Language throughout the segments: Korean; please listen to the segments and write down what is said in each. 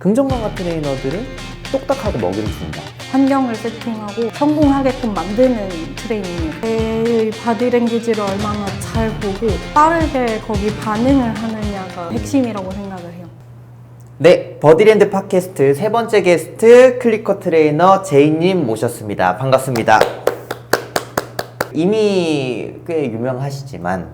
긍정강화 트레이너들은 똑딱하고 먹이를 준다. 환경을 세팅하고 성공하게끔 만드는 트레이닝이에요. 내 바디랭귀지를 얼마나 잘 보고 빠르게 거기 반응을 하느냐가 핵심이라고 생각을 해요. 네, 버디랜드 팟캐스트 세 번째 게스트 클리커 트레이너 제이님 모셨습니다. 반갑습니다. 이미 꽤 유명하시지만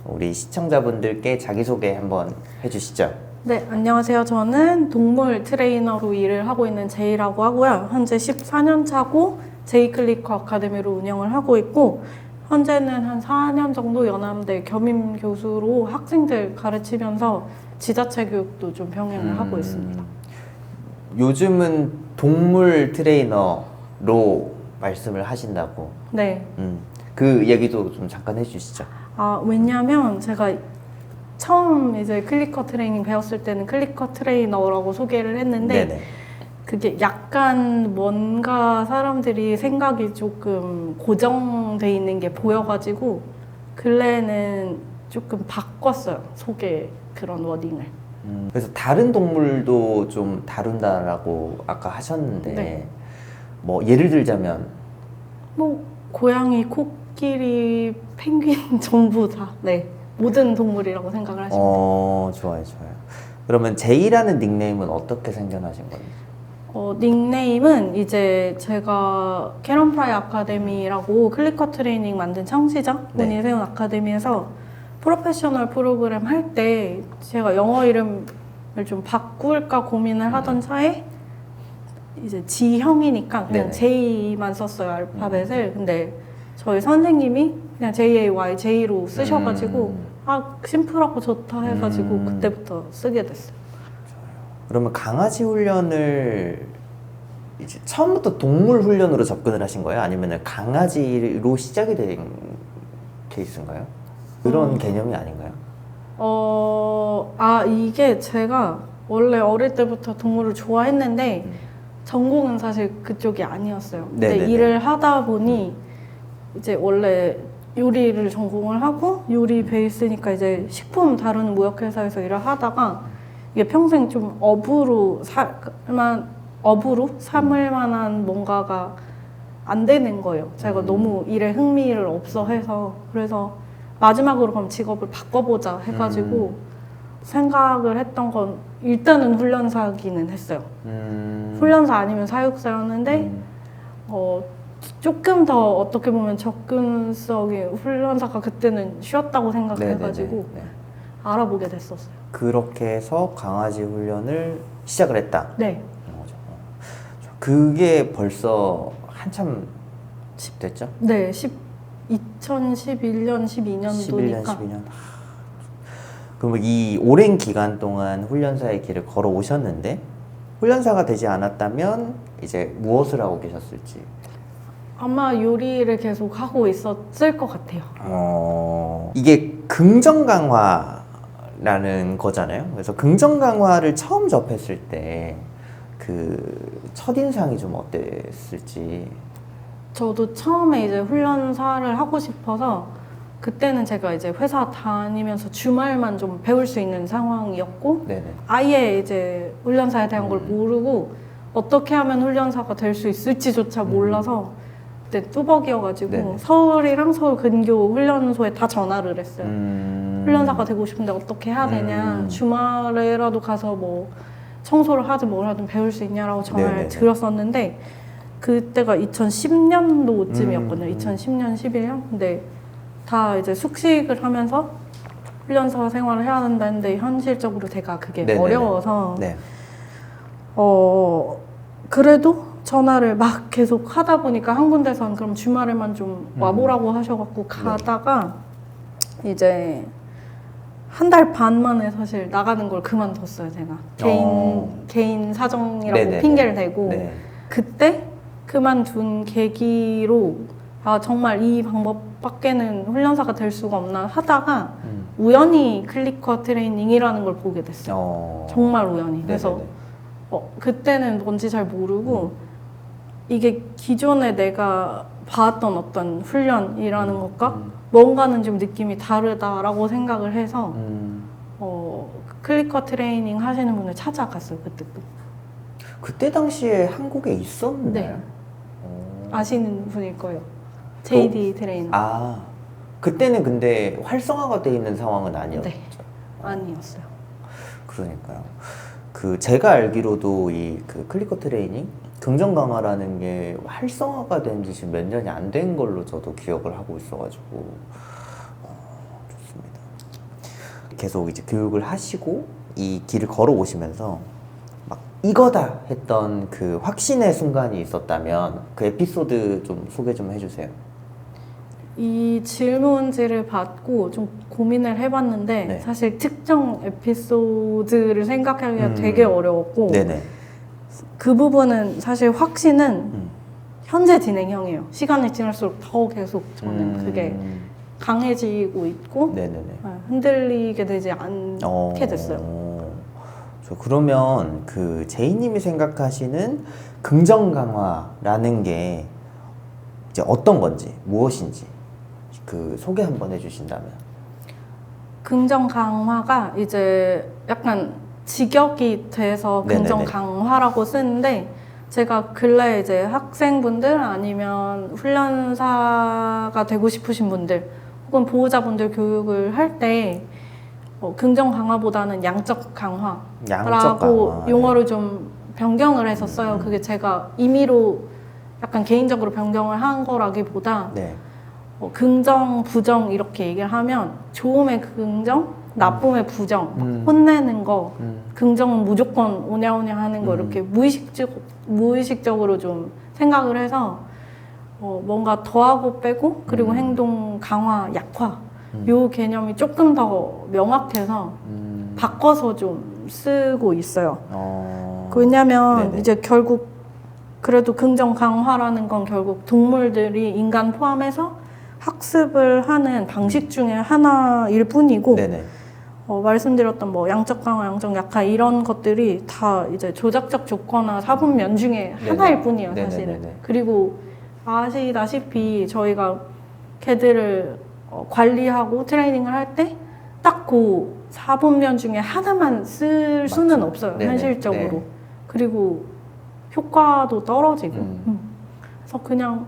우리 시청자분들께 자기소개 한번 해주시죠. 네, 안녕하세요. 저는 동물 트레이너로 일을 하고 있는 제이라고 하고요. 현재 14년 차고 제이 클리커 아카데미로 운영을 하고 있고, 현재는 한 4년 정도 연암대 겸임 교수로 학생들 가르치면서 지자체 교육도 좀 병행을 하고 있습니다. 요즘은 동물 트레이너로 말씀을 하신다고. 네. 그 얘기도 좀 잠깐 해주시죠. 왜냐면 제가 처음 이제 클리커 트레이닝 배웠을 때는 클리커 트레이너라고 소개를 했는데, 네네. 그게 약간 뭔가 사람들이 생각이 조금 고정돼 있는 게 보여가지고 근래에는 조금 바꿨어요, 소개 그런 워딩을. 그래서 다른 동물도 좀 다룬다라고 아까 하셨는데, 네. 뭐 예를 들자면 뭐 고양이, 코끼리, 펭귄 전부 다, 네, 모든 동물이라고 생각을 하시면 돼요. 좋아요. 그러면 제이라는 닉네임은 어떻게 생겨나신 거예요? 닉네임은 이제 제가 캐런 프라이 아카데미라고 클리커 트레이닝 만든 창시자 분이 네. 세운 아카데미에서 프로페셔널 프로그램 할 때 제가 영어 이름을 좀 바꿀까 고민을 하던 차에 이제 지형이니까 그냥 네네. J만 썼어요, 알파벳을. 근데 저희 선생님이 그냥 JAY, J로 쓰셔가지고 심플하고 좋다 해가지고 그때부터 쓰게 됐어요. 그러면 강아지 훈련을 이제 처음부터 동물 훈련으로 접근을 하신 거예요? 아니면 강아지로 시작이 된 케이스인가요? 그런 개념이 아닌가요? 이게 제가 원래 어릴 때부터 동물을 좋아했는데 전공은 사실 그쪽이 아니었어요. 근데 네네네. 일을 하다 보니 이제 원래 요리를 전공을 하고 요리 베이스니까 이제 식품 다루는 무역회사에서 일을 하다가 이게 평생 좀 업으로 삼을 만한 뭔가가 안 되는 거예요. 제가 너무 일에 흥미를 없어 해서. 그래서 마지막으로 그럼 직업을 바꿔보자 해가지고 생각을 했던 건 일단은 훈련사기는 했어요. 훈련사 아니면 사육사였는데 조금 더 어떻게 보면 접근성이 훈련사가 그때는 쉬었다고 생각해가지고 네네네. 알아보게 됐었어요. 그렇게 해서 강아지 훈련을 시작을 했다. 네. 그게 벌써 한참 됐죠? 네, 2011년, 12년도니까. 11년, 12년. 그럼 이 오랜 기간 동안 훈련사의 길을 걸어오셨는데 훈련사가 되지 않았다면 이제 무엇을 하고 계셨을지? 아마 요리를 계속 하고 있었을 것 같아요. 이게 긍정 강화라는 거잖아요. 그래서 긍정 강화를 처음 접했을 때 그 첫인상이 좀 어땠을지. 저도 처음에 이제 훈련사를 하고 싶어서 그때는 제가 이제 회사 다니면서 주말만 좀 배울 수 있는 상황이었고 네네. 아예 이제 훈련사에 대한 걸 모르고 어떻게 하면 훈련사가 될 수 있을지조차 몰라서 그때 뚜벅이어가지고 네네. 서울이랑 서울 근교 훈련소에 다 전화를 했어요. 훈련사가 되고 싶은데 어떻게 해야 되냐, 주말에라도 가서 뭐 청소를 하든 뭘 하든 배울 수 있냐라고 전화를 네네네. 드렸었는데 그때가 2010년도쯤이었거든요. 2010년, 11년. 근데 다 이제 숙식을 하면서 훈련사 생활을 해야 된다는데 현실적으로 제가 그게 네네네. 어려워서 네. 그래도 전화를 막 계속 하다 보니까 한 군데선 그럼 주말에만 좀 와보라고 하셔갖고 가다가 이제 한 달 반 만에 사실 나가는 걸 그만뒀어요, 제가. 개인 사정이라고 네네네. 핑계를 대고. 네. 그때 그만둔 계기로 정말 이 방법밖에는 훈련사가 될 수가 없나 하다가 우연히 클리커 트레이닝이라는 걸 보게 됐어요. 정말 우연히. 그래서 그때는 뭔지 잘 모르고 이게 기존에 내가 봐왔던 어떤 훈련이라는 것과 뭔가는 좀 느낌이 다르다라고 생각을 해서 클리커 트레이닝 하시는 분을 찾아갔어요. 그때 또. 그때 당시에 한국에 있었나요? 네. 어. 아시는 분일 거예요. JD 트레이너. 아, 그때는 근데 활성화가 돼 있는 상황은 아니었죠. 네. 아니었어요. 그러니까요. 그 제가 알기로도 이 그 클리커 트레이닝 긍정 강화라는 게 활성화가 된 지 지금 몇 년이 안 된 걸로 저도 기억을 하고 있어가지고 좋습니다. 계속 이제 교육을 하시고 이 길을 걸어오시면서 막 이거다 했던 그 확신의 순간이 있었다면 그 에피소드 좀 소개 좀 해주세요. 이 질문지를 받고 좀 고민을 해봤는데 네. 사실 특정 에피소드를 생각하기가 되게 어려웠고 네네. 그 부분은 사실 확신은 현재 진행형이에요. 시간이 지날수록 더 계속 저는 그게 강해지고 있고 네네네. 흔들리게 되지 않게 됐어요. 그러면 그 제이님이 생각하시는 긍정 강화라는 게 이제 어떤 건지 무엇인지 그 소개 한번 해주신다면. 긍정 강화가 이제 약간 직역이 돼서 긍정 네네네. 강화라고 쓰는데 제가 근래 이제 학생분들 아니면 훈련사가 되고 싶으신 분들 혹은 보호자분들 교육을 할 때 긍정 강화보다는 양적 강화라고 양적 강화, 용어를 좀 변경을 해서 써요. 그게 제가 임의로 약간 개인적으로 변경을 한 거라기보다 네. 긍정, 부정 이렇게 얘기를 하면 좋음의 긍정, 나쁨의 부정, 막 혼내는 거, 긍정은 무조건 오냐오냐 하는 거 이렇게 무의식적으로 좀 생각을 해서 뭔가 더하고 빼고 그리고 행동 강화, 약화 요 개념이 조금 더 명확해서 바꿔서 좀 쓰고 있어요. 왜냐면 네네. 이제 결국 그래도 긍정 강화라는 건 결국 동물들이 인간 포함해서 학습을 하는 방식 중에 하나일 뿐이고 네네. 말씀드렸던 뭐 양적 강화, 양적 약화 이런 것들이 다 이제 조작적 조건화 사분면 중에 네네. 하나일 뿐이에요, 사실은. 네네네네. 그리고 아시다시피 저희가 걔들을 관리하고 트레이닝을 할 때 딱 그 사분면 중에 하나만 쓸 수는 맞죠. 없어요, 네네. 현실적으로. 네. 그리고 효과도 떨어지고. 그래서 그냥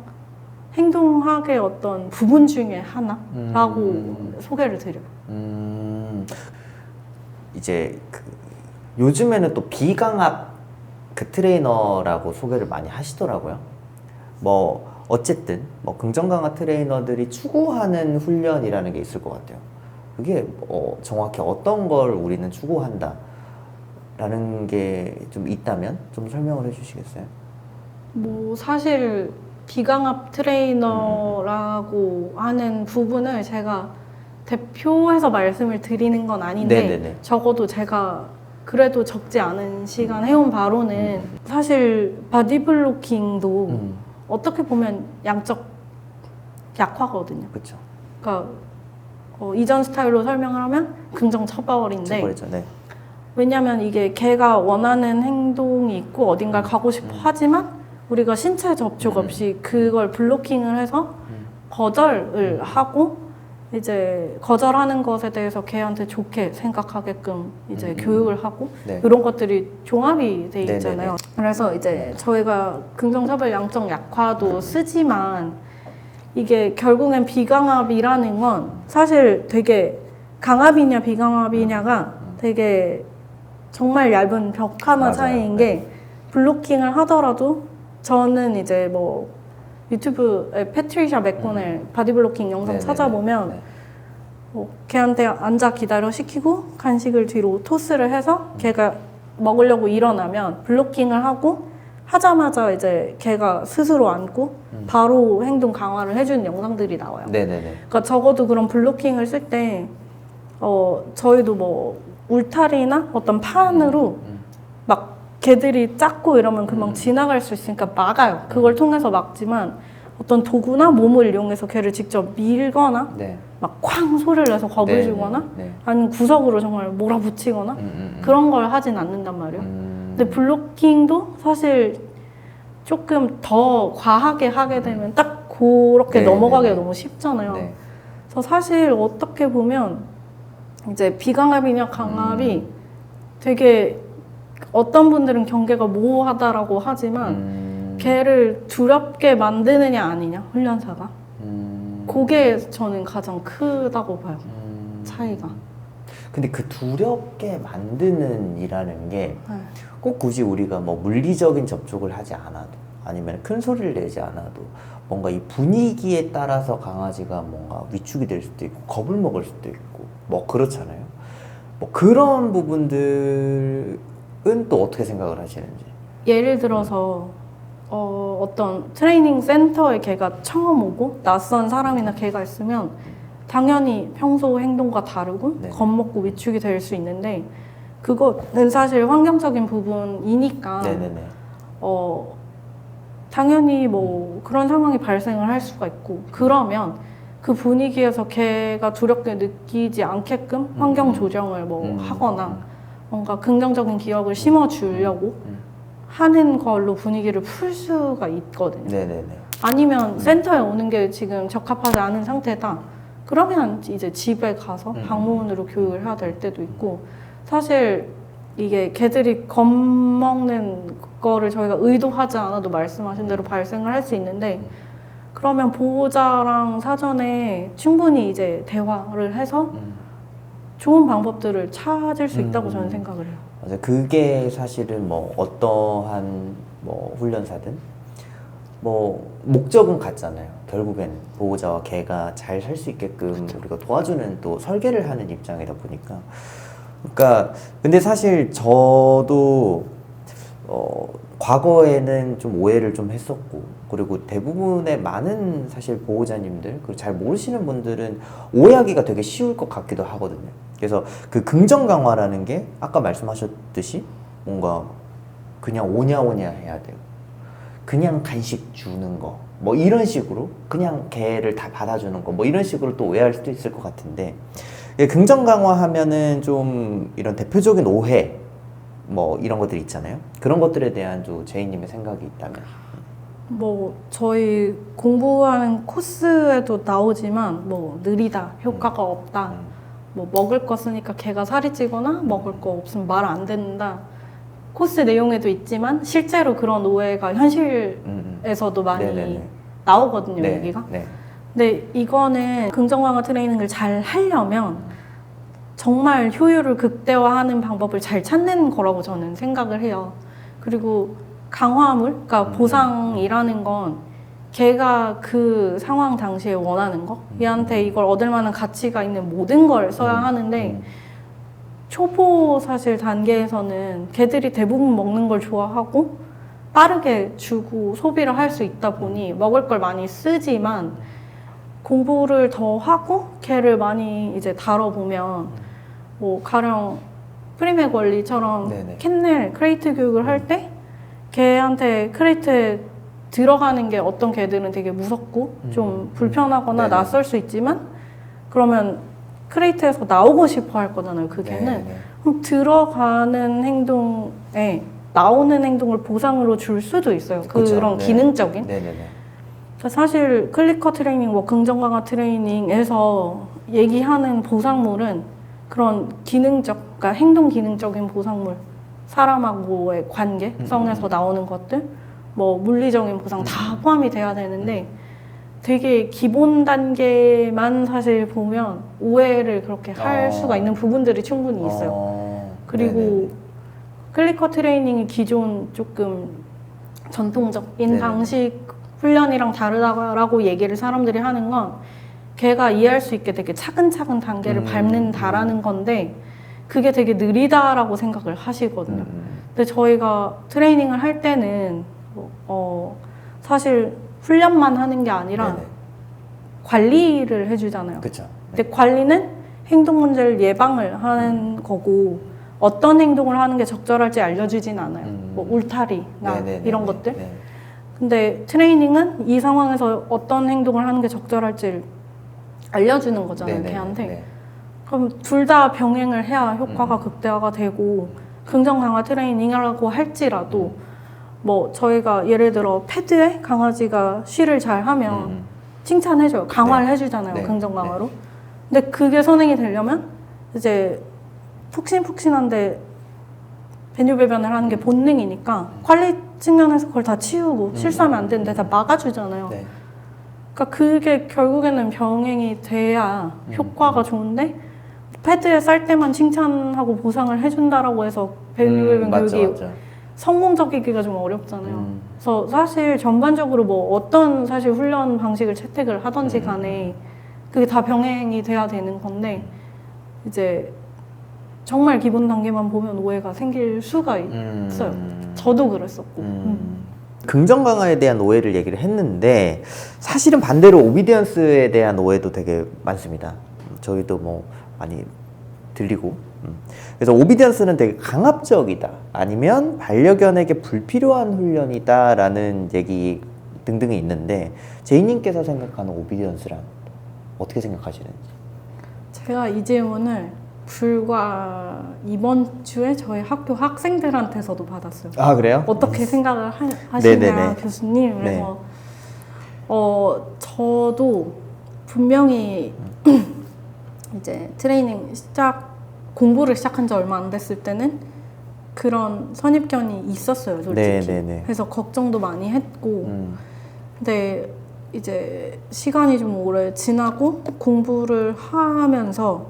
행동학의 어떤 부분 중에 하나라고 소개를 드려요. 이제 그 요즘에는 또 비강압 그 트레이너라고 소개를 많이 하시더라고요. 뭐 어쨌든 뭐 긍정 강화 트레이너들이 추구하는 훈련이라는 게 있을 것 같아요. 그게 정확히 어떤 걸 우리는 추구한다 라는 게 좀 있다면 좀 설명을 해주시겠어요? 뭐 사실 비강압 트레이너라고 하는 부분을 제가 대표해서 말씀을 드리는 건 아닌데 네네네. 적어도 제가 그래도 적지 않은 시간 해온 바로는 사실 바디블로킹도 어떻게 보면 양적 약화거든요. 그렇죠. 그러니까 이전 스타일로 설명을 하면 긍정 처벌인데 버리죠. 네. 왜냐면 이게 걔가 원하는 행동이 있고 어딘가 가고 싶어 하지만 우리가 신체 접촉 없이 그걸 블로킹을 해서 거절을 하고 이제 거절하는 것에 대해서 걔한테 좋게 생각하게끔 이제 교육을 하고 네. 이런 것들이 종합이 돼 있잖아요. 네네네. 그래서 이제 저희가 긍정처벌 양적 약화도 쓰지만 이게 결국엔 비강압이라는 건 사실 되게 강압이냐 비강압이냐가 되게 정말 얇은 벽 하나 맞아요. 차이인 네. 게 블로킹을 하더라도 저는 이제 뭐 유튜브에 패트리샤 맥코넬 바디블로킹 영상 네네네. 찾아보면 네. 걔한테 앉아 기다려 시키고 간식을 뒤로 토스를 해서 걔가 먹으려고 일어나면 블로킹을 하고 하자마자 이제 걔가 스스로 앉고 바로 행동 강화를 해주는 영상들이 나와요. 네네네. 그러니까 적어도 그런 블로킹을 쓸 때 저희도 뭐 울타리나 어떤 판으로 막 개들이 작고 이러면 금방 지나갈 수 있으니까 막아요. 그걸 통해서 막지만 어떤 도구나 몸을 이용해서 걔를 직접 밀거나 네. 막 쾅 소리를 내서 겁을 네, 주거나 네. 아니면 구석으로 정말 몰아붙이거나 그런 걸 하진 않는단 말이에요. 근데 블로킹도 사실 조금 더 과하게 하게 되면 딱 그렇게 네, 넘어가기가 네, 네. 너무 쉽잖아요. 네. 그래서 사실 어떻게 보면 이제 비강압이냐 강압이 되게 어떤 분들은 경계가 모호하다라고 하지만 걔를 두렵게 만드느냐 아니냐 훈련사가 그게 저는 가장 크다고 봐요. 차이가. 근데 그 두렵게 만드는 이라는 게 네. 꼭 굳이 우리가 뭐 물리적인 접촉을 하지 않아도 아니면 큰 소리를 내지 않아도 뭔가 이 분위기에 따라서 강아지가 뭔가 위축이 될 수도 있고 겁을 먹을 수도 있고 뭐 그렇잖아요. 뭐 그런 부분들은 또 어떻게 생각을 하시는지. 예를 들어서 어떤 트레이닝 센터에 걔가 처음 오고 낯선 사람이나 걔가 있으면 당연히 평소 행동과 다르고 네. 겁먹고 위축이 될 수 있는데 그거는 사실 환경적인 부분이니까 네네네. 당연히 뭐 그런 상황이 발생을 할 수가 있고 그러면 그 분위기에서 걔가 두렵게 느끼지 않게끔 환경 조정을 뭐 하거나 뭔가 긍정적인 기억을 심어주려고 하는 걸로 분위기를 풀 수가 있거든요. 네네네. 아니면 센터에 오는 게 지금 적합하지 않은 상태다. 그러면 이제 집에 가서 방문으로 교육을 해야 될 때도 있고 사실 이게 개들이 겁먹는 거를 저희가 의도하지 않아도 말씀하신 대로 발생을 할 수 있는데 그러면 보호자랑 사전에 충분히 이제 대화를 해서 좋은 방법들을 찾을 수 있다고 저는 생각을 해요. 맞아요. 그게 사실은 뭐 어떠한 뭐 훈련사든 뭐 목적은 같잖아요. 결국에는 보호자와 개가 잘 살 수 있게끔 우리가 도와주는 또 설계를 하는 입장이다 보니까 그러니까 근데 사실 저도 과거에는 좀 오해를 좀 했었고 그리고 대부분의 많은 사실 보호자님들 그리고 잘 모르시는 분들은 오해하기가 되게 쉬울 것 같기도 하거든요. 그래서 그 긍정 강화라는 게 아까 말씀하셨듯이 뭔가 그냥 오냐오냐 해야 돼요. 그냥 간식 주는 거, 뭐 이런 식으로 그냥 개를 다 받아주는 거, 뭐 이런 식으로 또 오해할 수도 있을 것 같은데 긍정 강화하면은 좀 이런 대표적인 오해, 뭐 이런 것들이 있잖아요. 그런 것들에 대한 좀 제이님의 생각이 있다면. 뭐 저희 공부하는 코스에도 나오지만 뭐 느리다, 효과가 없다, 뭐 먹을 거 쓰니까 개가 살이 찌거나 먹을 거 없으면 말 안 듣는다. 코스 내용에도 있지만 실제로 그런 오해가 현실에서도 많이 네네네. 나오거든요, 네, 얘기가. 네. 근데 이거는 긍정 강화 트레이닝을 잘 하려면 정말 효율을 극대화하는 방법을 잘 찾는 거라고 저는 생각을 해요. 그리고 강화물, 그러니까 보상이라는 건 걔가 그 상황 당시에 원하는 거, 얘한테 이걸 얻을 만한 가치가 있는 모든 걸 써야 하는데 초보 사실 단계에서는 걔들이 대부분 먹는 걸 좋아하고 빠르게 주고 소비를 할 수 있다 보니 먹을 걸 많이 쓰지만 공부를 더 하고 걔를 많이 이제 다뤄보면 뭐 가령 프리맥 원리처럼 네네. 캔넬 크레이트 교육을 할 때 걔한테 크레이트에 들어가는 게 어떤 개들은 되게 무섭고 좀 불편하거나 네네. 낯설 수 있지만 그러면 크레이트에서 나오고 싶어 할 거잖아요. 그 개는. 네네. 그럼 들어가는 행동에 나오는 행동을 보상으로 줄 수도 있어요. 그쵸. 그런 네. 기능적인. 네네네. 사실 클리커 트레이닝, 뭐 긍정 강화 트레이닝에서 얘기하는 보상물은 그런 기능적, 그러니까 행동 기능적인 보상물, 사람하고의 관계성에서 나오는 것들, 뭐 물리적인 보상 다 포함이 돼야 되는데 되게 기본 단계만 사실 보면 오해를 그렇게 할 수가 있는 부분들이 충분히 있어요. 그리고 네네네. 클리커 트레이닝이 기존 조금 전통적인 네네. 방식 훈련이랑 다르다고 얘기를 사람들이 하는 건 걔가 이해할 수 있게 되게 차근차근 단계를 밟는다라는 건데 그게 되게 느리다라고 생각을 하시거든요. 근데 저희가 트레이닝을 할 때는 사실 훈련만 하는 게 아니라 네네. 관리를 해주잖아요. 그쵸. 근데 관리는 행동 문제를 예방을 하는 거고 어떤 행동을 하는 게 적절할지 알려주진 않아요. 뭐 울타리나 네네네네. 이런 것들. 네. 근데 트레이닝은 이 상황에서 어떤 행동을 하는 게 적절할지 알려주는 거잖아요, 네네네. 걔한테. 네. 그럼 둘 다 병행을 해야 효과가 극대화가 되고 긍정 강화 트레이닝이라고 할지라도 뭐 저희가 예를 들어 패드에 강아지가 쉬를 잘 하면 칭찬해줘요. 강화를 네. 해주잖아요, 네. 긍정 강화로. 근데 그게 선행이 되려면 이제 푹신푹신한데 배뇨배변을 하는 게 본능이니까 관리 측면에서 그걸 다 치우고 실수하면 안 되는데 다 막아주잖아요. 네. 그러니까 그게 결국에는 병행이 돼야 효과가 좋은데 패드에 쌀 때만 칭찬하고 보상을 해준다라고 해서 배뇨배변 교육이 맞죠. 성공적이기가 좀 어렵잖아요. 그래서 사실 전반적으로 뭐 어떤 사실 훈련 방식을 채택을 하던지 간에 그게 다 병행이 돼야 되는 건데 이제 정말 기본 단계만 보면 오해가 생길 수가 있어요. 저도 그랬었고. 긍정 강화에 대한 오해를 얘기를 했는데 사실은 반대로 오비디언스에 대한 오해도 되게 많습니다. 저희도 뭐 많이 들리고 그래서 오비디언스는 되게 강압적이다 아니면 반려견에게 불필요한 훈련이다 라는 얘기 등등이 있는데 제이님께서 생각하는 오비디언스란 어떻게 생각하시는지? 제가 이 질문을 불과 이번 주에 저희 학교 학생들한테서도 받았어요. 아 그래요? 어떻게 생각을 하시냐 네네네. 교수님. 그래서 저도 분명히 이제 트레이닝 공부를 시작한 지 얼마 안 됐을 때는 그런 선입견이 있었어요, 솔직히. 네네네. 그래서 걱정도 많이 했고 근데 이제 시간이 좀 오래 지나고 공부를 하면서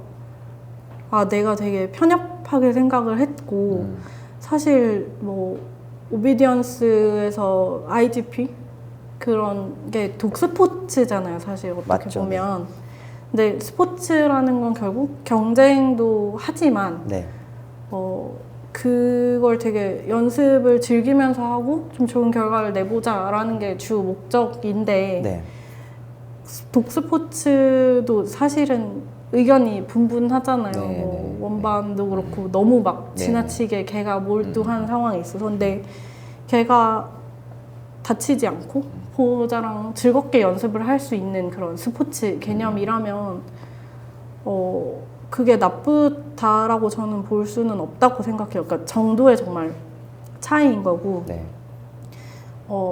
내가 되게 편협하게 생각을 했고 사실 뭐 오비디언스에서 IGP 그런 게 독스포츠잖아요, 사실 어떻게 맞죠. 보면. 근데 스포츠라는 건 결국 경쟁도 하지만 네. 그걸 되게 연습을 즐기면서 하고 좀 좋은 결과를 내보자라는 게 주 목적인데 네. 독스포츠도 사실은 의견이 분분하잖아요. 네, 뭐 네, 원반도 그렇고 너무 막 네, 지나치게 걔가 몰두한 상황이 있어서 근데 걔가 다치지 않고 보호자랑 즐겁게 연습을 할 수 있는 그런 스포츠 개념이라면 그게 나쁘다라고 저는 볼 수는 없다고 생각해요. 그러니까 정도의 정말 차이인 거고 네.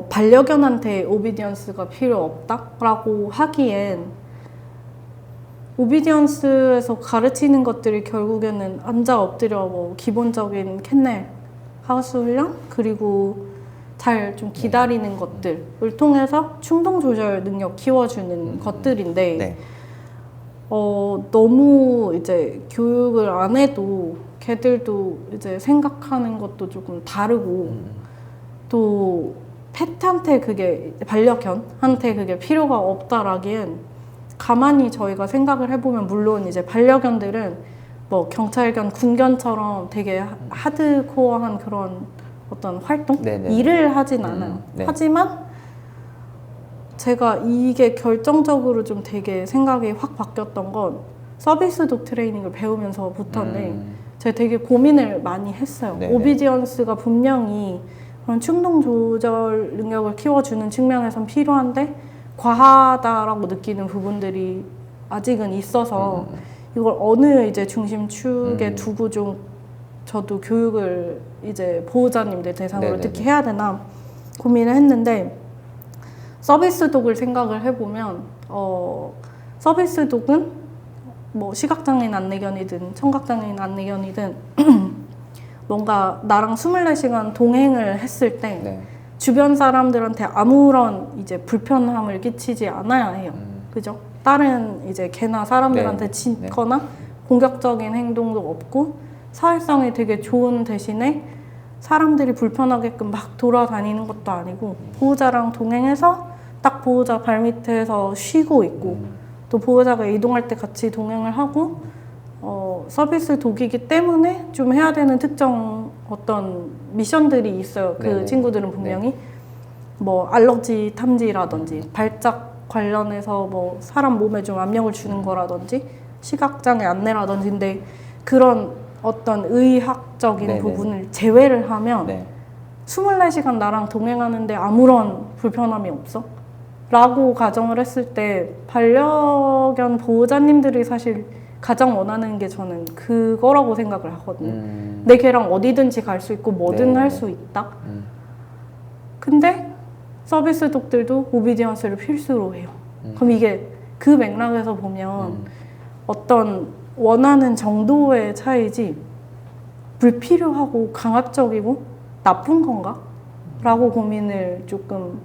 반려견한테 오비디언스가 필요 없다라고 하기엔 오비디언스에서 가르치는 것들이 결국에는 앉아 엎드려 뭐 기본적인 캔넬, 하우스 훈련 그리고 잘 좀 기다리는 것들을 통해서 충동 조절 능력 키워주는 것들인데 네. 너무 이제 교육을 안 해도 걔들도 이제 생각하는 것도 조금 다르고 또 펫한테 그게 반려견한테 그게 필요가 없다라기엔 가만히 저희가 생각을 해보면 물론 이제 반려견들은 뭐 경찰견, 군견처럼 되게 하드코어한 그런 어떤 활동? 네네. 일을 하진 않아요. 네. 하지만 제가 이게 결정적으로 좀 되게 생각이 확 바뀌었던 건 서비스독 트레이닝을 배우면서부터인데 제가 되게 고민을 많이 했어요. 네네. 오비디언스가 분명히 그런 충동 조절 능력을 키워주는 측면에선 필요한데 과하다라고 느끼는 부분들이 아직은 있어서 이걸 어느 이제 중심축에 두고 좀 저도 교육을 이제 보호자님들 대상으로 네네네. 특히 해야 되나 고민을 했는데 서비스독을 생각을 해보면 서비스독은 뭐 시각장애인 안내견이든 청각장애인 안내견이든 뭔가 나랑 24시간 동행을 했을 때 네. 주변 사람들한테 아무런 이제 불편함을 끼치지 않아야 해요. 그죠? 다른 이제 개나 사람들한테 네. 짖거나 공격적인 행동도 없고 사회성이 되게 좋은 대신에 사람들이 불편하게끔 막 돌아다니는 것도 아니고 보호자랑 동행해서 딱 보호자 발밑에서 쉬고 있고 또 보호자가 이동할 때 같이 동행을 하고 서비스 독이기 때문에 좀 해야 되는 특정 어떤 미션들이 있어요. 그 네네. 친구들은 분명히 뭐 알러지 탐지라든지 발작 관련해서 뭐 사람 몸에 좀 압력을 주는 거라든지 시각장애 안내라든지 근데 그런 어떤 의학적인 네네. 부분을 제외를 하면 네. 24시간 나랑 동행하는데 아무런 불편함이 없어? 라고 가정을 했을 때 반려견 보호자님들이 사실 가장 원하는 게 저는 그거라고 생각을 하거든요. 내 개랑 어디든지 갈 수 있고 뭐든 네. 할 수 있다. 근데 서비스 독들도 오비디언스를 필수로 해요. 그럼 이게 그 맥락에서 보면 어떤 원하는 정도의 차이지 불필요하고 강압적이고 나쁜 건가? 라고 고민을 조금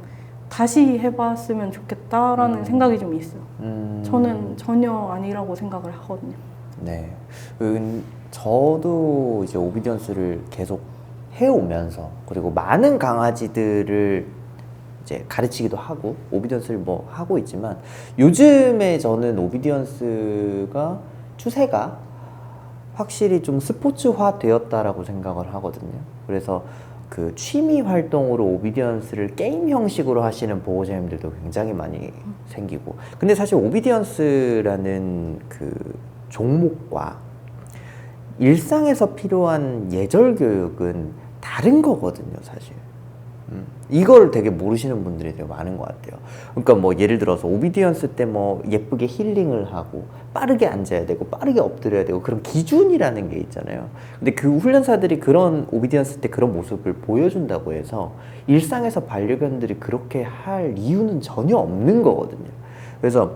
다시 해봤으면 좋겠다라는 생각이 좀 있어요. 저는 전혀 아니라고 생각을 하거든요. 네. 저도 이제 오비디언스를 계속 해오면서 그리고 많은 강아지들을 이제 가르치기도 하고 오비디언스를 뭐 하고 있지만 요즘에 저는 오비디언스가 추세가 확실히 좀 스포츠화 되었다라고 생각을 하거든요. 그래서 그 취미 활동으로 오비디언스를 게임 형식으로 하시는 보호자님들도 굉장히 많이 생기고 근데 사실 오비디언스라는 그 종목과 일상에서 필요한 예절 교육은 다른 거거든요, 사실. 이걸 되게 모르시는 분들이 되게 많은 것 같아요. 그러니까 뭐 예를 들어서 오비디언스 때 뭐 예쁘게 힐링을 하고 빠르게 앉아야 되고 빠르게 엎드려야 되고 그런 기준이라는 게 있잖아요. 근데 그 훈련사들이 그런 오비디언스 때 그런 모습을 보여준다고 해서 일상에서 반려견들이 그렇게 할 이유는 전혀 없는 거거든요. 그래서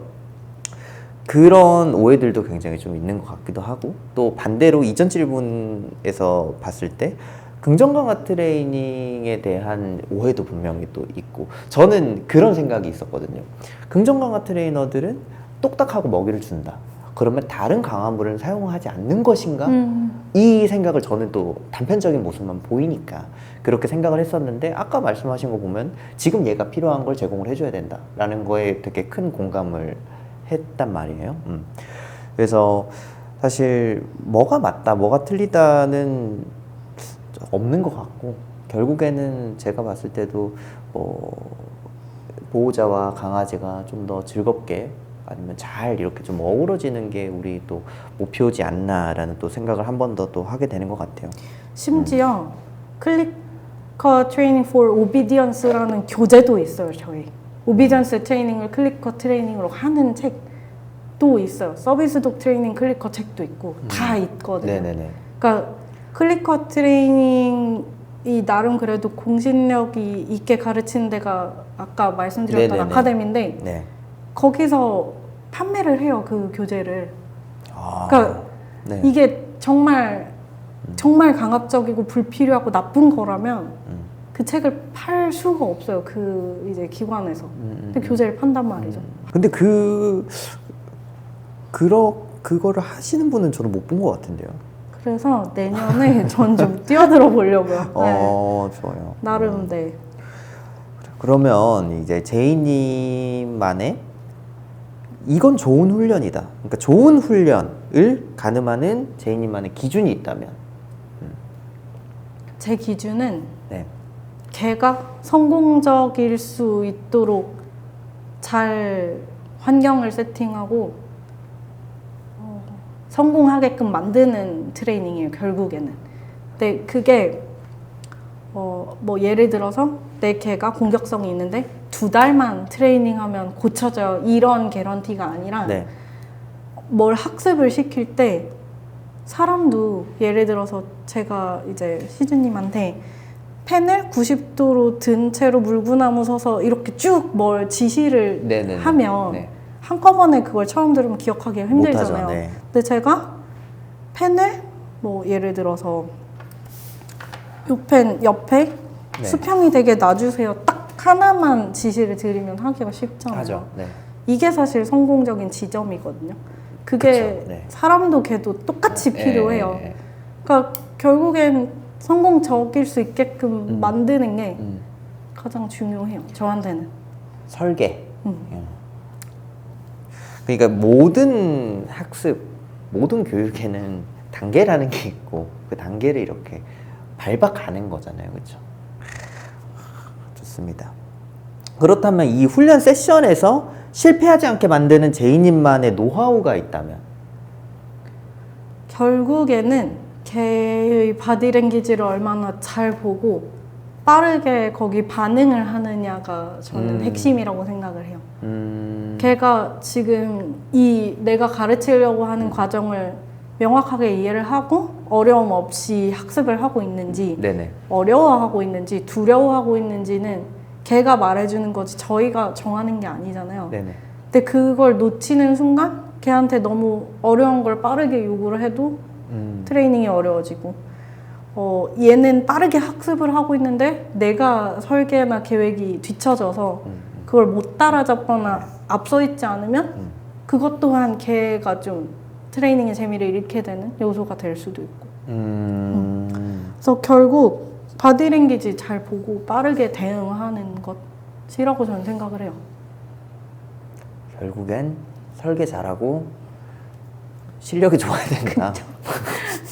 그런 오해들도 굉장히 좀 있는 것 같기도 하고 또 반대로 이전 질문에서 봤을 때 긍정 강화 트레이닝에 대한 오해도 분명히 또 있고 저는 그런 생각이 있었거든요. 긍정 강화 트레이너들은 똑딱하고 먹이를 준다. 그러면 다른 강화물은 사용하지 않는 것인가? 이 생각을 저는 또 단편적인 모습만 보이니까 그렇게 생각을 했었는데 아까 말씀하신 거 보면 지금 얘가 필요한 걸 제공을 해줘야 된다라는 거에 되게 큰 공감을 했단 말이에요. 그래서 사실 뭐가 맞다, 뭐가 틀리다는 없는 것 같고 결국에는 제가 봤을 때도 보호자와 강아지가 좀 더 즐겁게 아니면 잘 이렇게 좀 어우러지는 게 우리 또 목표지 않나라는 또 생각을 한 번 더 또 하게 되는 것 같아요. 심지어 클리커 트레이닝 for 오비디언스라는 교재도 있어요. 저희 오비디언스 트레이닝을 클리커 트레이닝으로 하는 책도 있어요. 서비스 독 트레이닝 클리커 책도 있고 다 있거든요. 네네네. 그러니까 클리커 트레이닝이 나름 그래도 공신력이 있게 가르치는 데가 아까 말씀드렸던 네네네. 아카데미인데 네. 거기서 판매를 해요, 그 교재를. 아, 그러니까 네. 이게 정말 강압적이고 불필요하고 나쁜 거라면 그 책을 팔 수가 없어요, 그 이제 기관에서. 근데 교재를 판단 말이죠. 근데 그거를 하시는 분은 저는 못 본 것 같은데요. 그래서 내년에 전 좀 뛰어들어 보려고요. 좋아요. 나름 네. 그러면 이제 제이님만의 이건 좋은 훈련이다. 그러니까 좋은 훈련을 가늠하는 제이님만의 기준이 있다면? 제 기준은 네. 걔가 성공적일 수 있도록 잘 환경을 세팅하고 성공하게끔 만드는 트레이닝이에요, 결국에는. 근데 그게 뭐 예를 들어서 내 개가 공격성이 있는데 2달만 트레이닝하면 고쳐져요, 이런 개런티가 아니라 네. 뭘 학습을 시킬 때 사람도 예를 들어서 제가 이제 시즈님한테 펜을 90도로 든 채로 물구나무 서서 이렇게 쭉 뭘 지시를 네네네. 하면 네. 한꺼번에 그걸 처음 들으면 기억하기가 힘들잖아요. 못하죠, 네. 근데 제가 펜을 뭐 예를 들어서 이 펜 옆에 네. 수평이 되게 놔주세요, 딱 하나만 지시를 드리면 하기가 쉽잖아요. 하죠. 네. 이게 사실 성공적인 지점이거든요. 그게 그쵸, 네. 사람도 걔도 똑같이 필요해요. 네. 그러니까 결국엔 성공적일 수 있게끔 만드는 게 가장 중요해요, 저한테는. 설계. 그러니까 모든 학습, 모든 교육에는 단계라는 게 있고 그 단계를 이렇게 밟아가는 거잖아요, 그렇죠? 좋습니다. 그렇다면 이 훈련 세션에서 실패하지 않게 만드는 제이님만의 노하우가 있다면? 결국에는 걔의 바디랭귀지를 얼마나 잘 보고 빠르게 거기 반응을 하느냐가 저는 핵심이라고 생각을 해요. 걔가 지금 이 내가 가르치려고 하는 과정을 명확하게 이해를 하고 어려움 없이 학습을 하고 있는지, 네네. 어려워하고 있는지, 두려워하고 있는지는 걔가 말해주는 거지 저희가 정하는 게 아니잖아요. 네네. 근데 그걸 놓치는 순간 걔한테 너무 어려운 걸 빠르게 요구를 해도 트레이닝이 어려워지고, 얘는 빠르게 학습을 하고 있는데 내가 설계나 계획이 뒤처져서 그걸 못 따라잡거나 앞서 있지 않으면 그것 또한 걔가 좀 트레이닝의 재미를 잃게 되는 요소가 될 수도 있고. 그래서 결국 바디랭귀지 잘 보고 빠르게 대응하는 것이라고 저는 생각을 해요. 결국엔 설계 잘하고 실력이 좋아야 된다.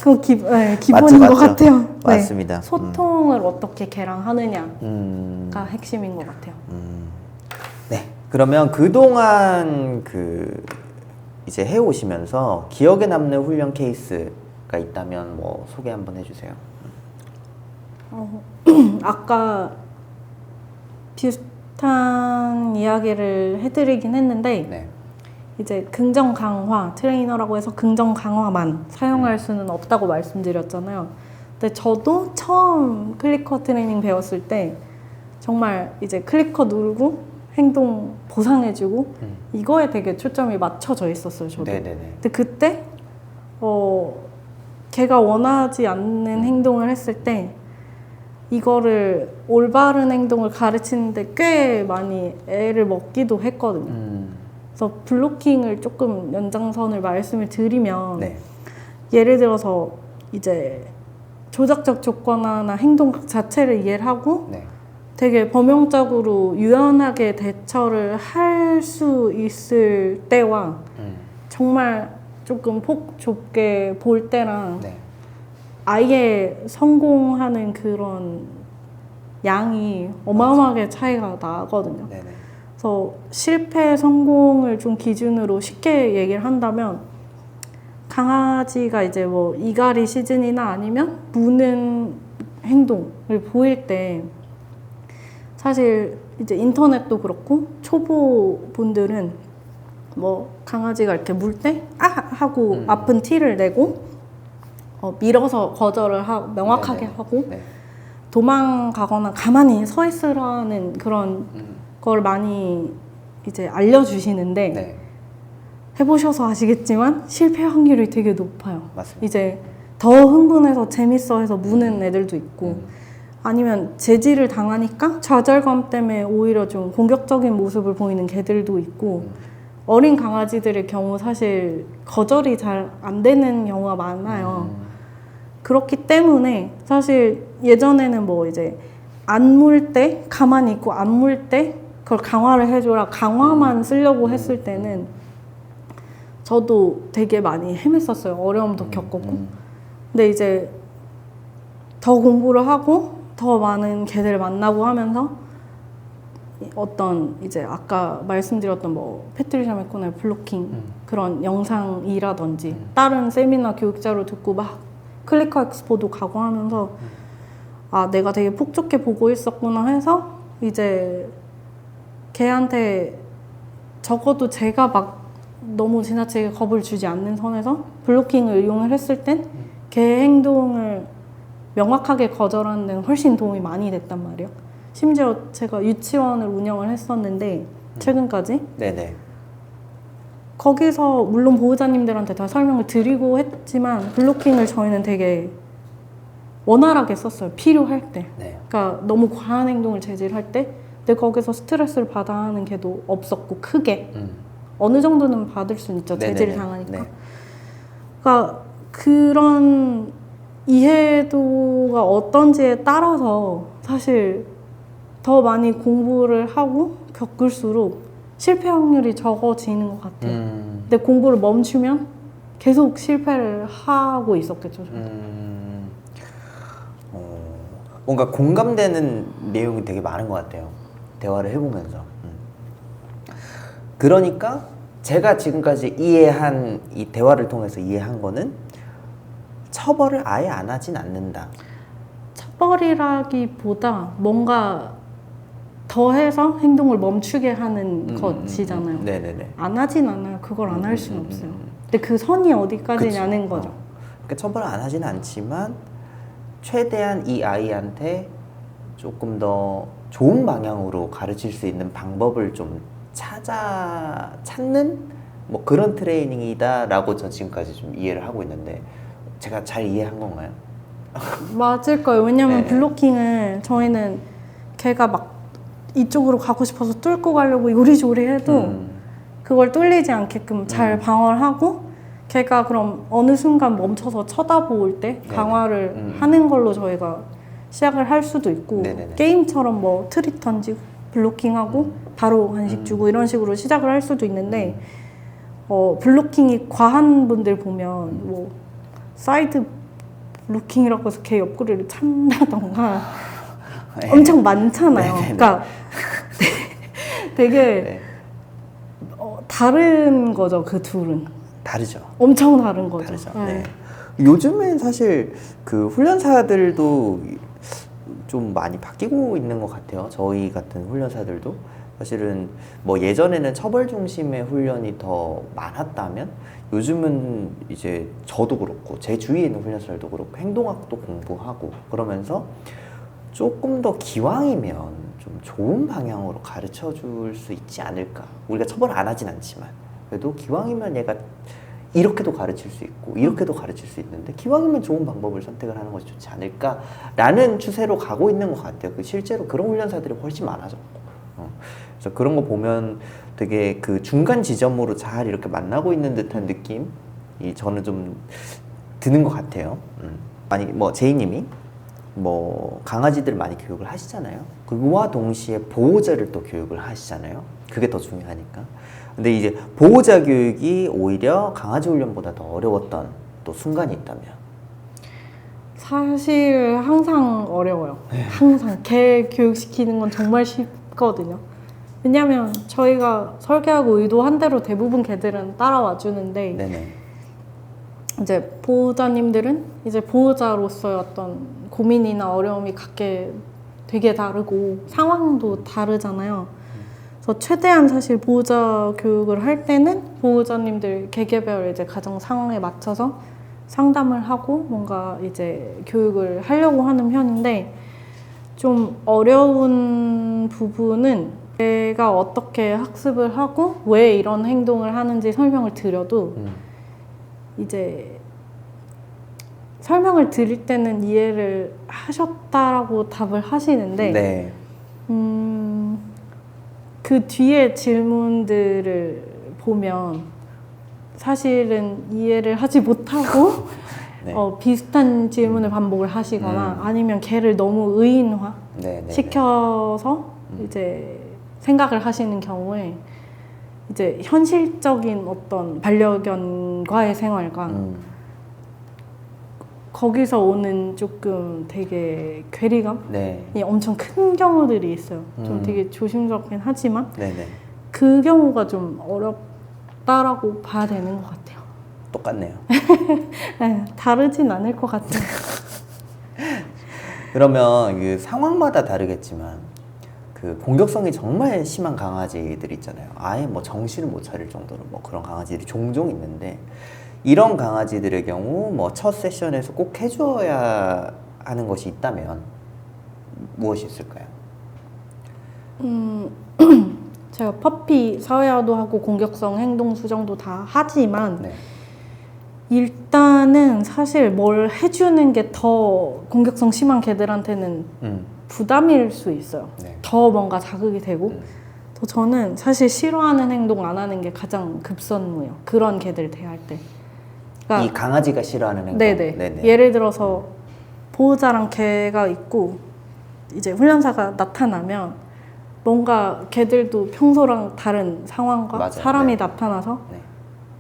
그 기본인 것 같아요. 맞습니다. 네. 소통을 어떻게 걔랑 하느냐가 핵심인 것 같아요. 네. 그러면 그동안 이제 해오시면서 기억에 남는 훈련 케이스가 있다면 뭐 소개 한번 해주세요. 아까 비슷한 이야기를 해드리긴 했는데 네. 이제 긍정 강화 트레이너라고 해서 긍정 강화만 사용할 수는 없다고 말씀드렸잖아요. 근데 저도 처음 클리커 트레이닝 배웠을 때 정말 이제 클리커 누르고 행동 보상해주고 이거에 되게 초점이 맞춰져 있었어요. 저도. 네네네. 근데 그때 걔가 원하지 않는 행동을 했을 때 이거를 올바른 행동을 가르치는데 꽤 많이 애를 먹기도 했거든요. 그래서 블로킹을 조금 연장선을 말씀을 드리면 네. 예를 들어서 이제 조작적 조건화나 행동 자체를 이해를 하고 네. 되게 범용적으로 유연하게 대처를 할 수 있을 때와 정말 조금 폭 좁게 볼 때랑 네. 아예 성공하는 그런 양이 어마어마하게 차이가 나거든요. 네네. 그래서 실패 성공을 좀 기준으로 쉽게 얘기를 한다면 강아지가 이제 뭐 이갈이 시즌이나 아니면 무는 행동을 보일 때 사실 이제 인터넷도 그렇고 초보 분들은 뭐 강아지가 이렇게 물 때 아! 하고 아픈 티를 내고 밀어서 거절을 하고 명확하게 네네. 하고 네. 도망가거나 가만히 서 있으라는 그런 걸 많이 이제 알려주시는데 네. 해보셔서 아시겠지만 실패 확률이 되게 높아요. 맞습니다. 이제 더 흥분해서 재밌어 해서 무는 애들도 있고 아니면 제지를 당하니까 좌절감 때문에 오히려 좀 공격적인 모습을 보이는 개들도 있고 어린 강아지들의 경우 사실 거절이 잘 안 되는 경우가 많아요. 그렇기 때문에 사실 예전에는 뭐 이제 안 물 때 가만히 있고 안 물 때 그걸 강화를 해줘라 강화만 쓰려고 했을 때는 저도 되게 많이 헤맸었어요. 어려움도 겪었고. 근데 이제 더 공부를 하고 더 많은 개들을 만나고 하면서 어떤 이제 아까 말씀드렸던 뭐 패트리샤 맥코넬 블로킹 그런 영상이라든지 다른 세미나 교육자로 듣고 막 클리커 엑스포도 가고 하면서 아 내가 되게 폭좋게 보고 있었구나 해서 이제 걔한테 적어도 제가 막 너무 지나치게 겁을 주지 않는 선에서 블로킹을 이용을 했을 땐 걔 행동을 명확하게 거절하는 데는 훨씬 도움이 많이 됐단 말이에요. 심지어 제가 유치원을 운영을 했었는데 최근까지 네네. 거기서 물론 보호자님들한테 다 설명을 드리고 했지만 블로킹을 저희는 되게 원활하게 썼어요. 필요할 때. 네. 그러니까 너무 과한 행동을 제지를 할 때 근데 거기서 스트레스를 받아 하는 개도 없었고 크게 어느 정도는 받을 수는 있죠. 네네네. 제지를 당하니까. 네. 그러니까 그런 이해도가 어떤지에 따라서 사실 더 많이 공부를 하고 겪을수록 실패 확률이 적어지는 것 같아요. 근데 공부를 멈추면 계속 실패를 하고 있었겠죠. 뭔가 공감되는 내용이 되게 많은 것 같아요. 대화를 해보면서. 그러니까 제가 지금까지 이해한 이 대화를 통해서 이해한 거는 처벌을 아예 안 하진 않는다. 처벌이라기보다 뭔가 더해서 행동을 멈추게 하는 것이잖아요. 네네네. 안 하진 않아요. 그걸 안 할 수는 없어요. 근데 그 선이 어디까지냐는 거죠. 그러니까 처벌을 안 하진 않지만 최대한 이 아이한테 조금 더 좋은 방향으로 가르칠 수 있는 방법을 좀 찾는 뭐 그런 트레이닝이다라고 저 지금까지 좀 이해를 하고 있는데 제가 잘 이해한 건가요? 맞을 거예요. 왜냐면 네. 블로킹을 저희는 걔가 막 이쪽으로 가고 싶어서 뚫고 가려고 요리조리 해도 그걸 뚫리지 않게끔 잘 방어를 하고 걔가 그럼 어느 순간 멈춰서 쳐다볼 때 네네. 강화를 하는 걸로 저희가 시작을 할 수도 있고 네네네. 게임처럼 뭐 트릭 던지고 블로킹하고 바로 간식 주고 이런 식으로 시작을 할 수도 있는데 블로킹이 과한 분들 보면 뭐 사이드 블로킹이라고 해서 걔 옆구리를 찬다던가 네. 엄청 많잖아요. 네네네. 그러니까 되게 네. 다른 거죠. 그 둘은 다르죠. 엄청 다른 거죠. 다르죠. 네. 네. 요즘엔 사실 그 훈련사들도 좀 많이 바뀌고 있는 것 같아요. 저희 같은 훈련사들도 사실은 뭐 예전에는 처벌 중심의 훈련이 더 많았다면 요즘은 이제 저도 그렇고 제 주위에 있는 훈련사들도 그렇고 행동학도 공부하고 그러면서 조금 더 기왕이면 좀 좋은 방향으로 가르쳐 줄 수 있지 않을까. 우리가 처벌을 안 하진 않지만 그래도 기왕이면 얘가 이렇게도 가르칠 수 있고 이렇게도 가르칠 수 있는데 기왕이면 좋은 방법을 선택을 하는 것이 좋지 않을까라는 추세로 가고 있는 것 같아요. 실제로 그런 훈련사들이 훨씬 많아졌고 그래서 그런 거 보면 되게 그 중간 지점으로 잘 이렇게 만나고 있는 듯한 느낌이 저는 좀 드는 것 같아요. 아니 뭐 제이님이 뭐 강아지들 많이 교육을 하시잖아요. 그와 동시에 보호자를 또 교육을 하시잖아요. 그게 더 중요하니까. 근데 이제 보호자 교육이 오히려 강아지 훈련보다 더 어려웠던 또 순간이 있다면? 사실 항상 어려워요. 항상 개 교육시키는 건 정말 쉽거든요. 왜냐면 저희가 설계하고 의도한 대로 대부분 개들은 따라와 주는데 네네. 이제 보호자님들은 이제 보호자로서의 어떤 고민이나 어려움이 갖게 되게 다르고 상황도 다르잖아요. 그래서 최대한 사실 보호자 교육을 할 때는 보호자님들 개개별 이제 가정 상황에 맞춰서 상담을 하고 뭔가 이제 교육을 하려고 하는 편인데 좀 어려운 부분은 내가 어떻게 학습을 하고 왜 이런 행동을 하는지 설명을 드려도 이제 설명을 드릴 때는 이해를 하셨다라고 답을 하시는데 네. 그 뒤에 질문들을 보면 사실은 이해를 하지 못하고 네. 비슷한 질문을 반복을 하시거나 아니면 걔를 너무 의인화 네네. 시켜서 이제 생각을 하시는 경우에 이제 현실적인 어떤 반려견과의 생활과 거기서 오는 조금 되게 괴리감이 네. 엄청 큰 경우들이 있어요. 좀 되게 조심스럽긴 하지만 네네. 그 경우가 좀 어렵다라고 봐야 되는 것 같아요. 똑같네요. 네, 다르진 않을 것 같아요. 그러면 그 상황마다 다르겠지만 그 공격성이 정말 심한 강아지들 있잖아요. 아예 뭐 정신을 못 차릴 정도로 뭐 그런 강아지들이 종종 있는데 이런 강아지들의 경우 뭐 첫 세션에서 꼭 해줘야 하는 것이 있다면 무엇이 있을까요? 제가 퍼피 사회화도 하고 공격성 행동 수정도 다 하지만 네. 일단은 사실 뭘 해주는 게 더 공격성 심한 개들한테는 부담일 수 있어요. 네. 더 뭔가 자극이 되고 또 저는 사실 싫어하는 행동 안 하는 게 가장 급선무예요. 그런 개들 대할 때. 이 강아지가 싫어하는 행동. 네네. 네네. 예를 들어서 보호자랑 개가 있고 이제 훈련사가 나타나면 뭔가 개들도 평소랑 다른 상황과 맞아요. 사람이 네. 나타나서 네.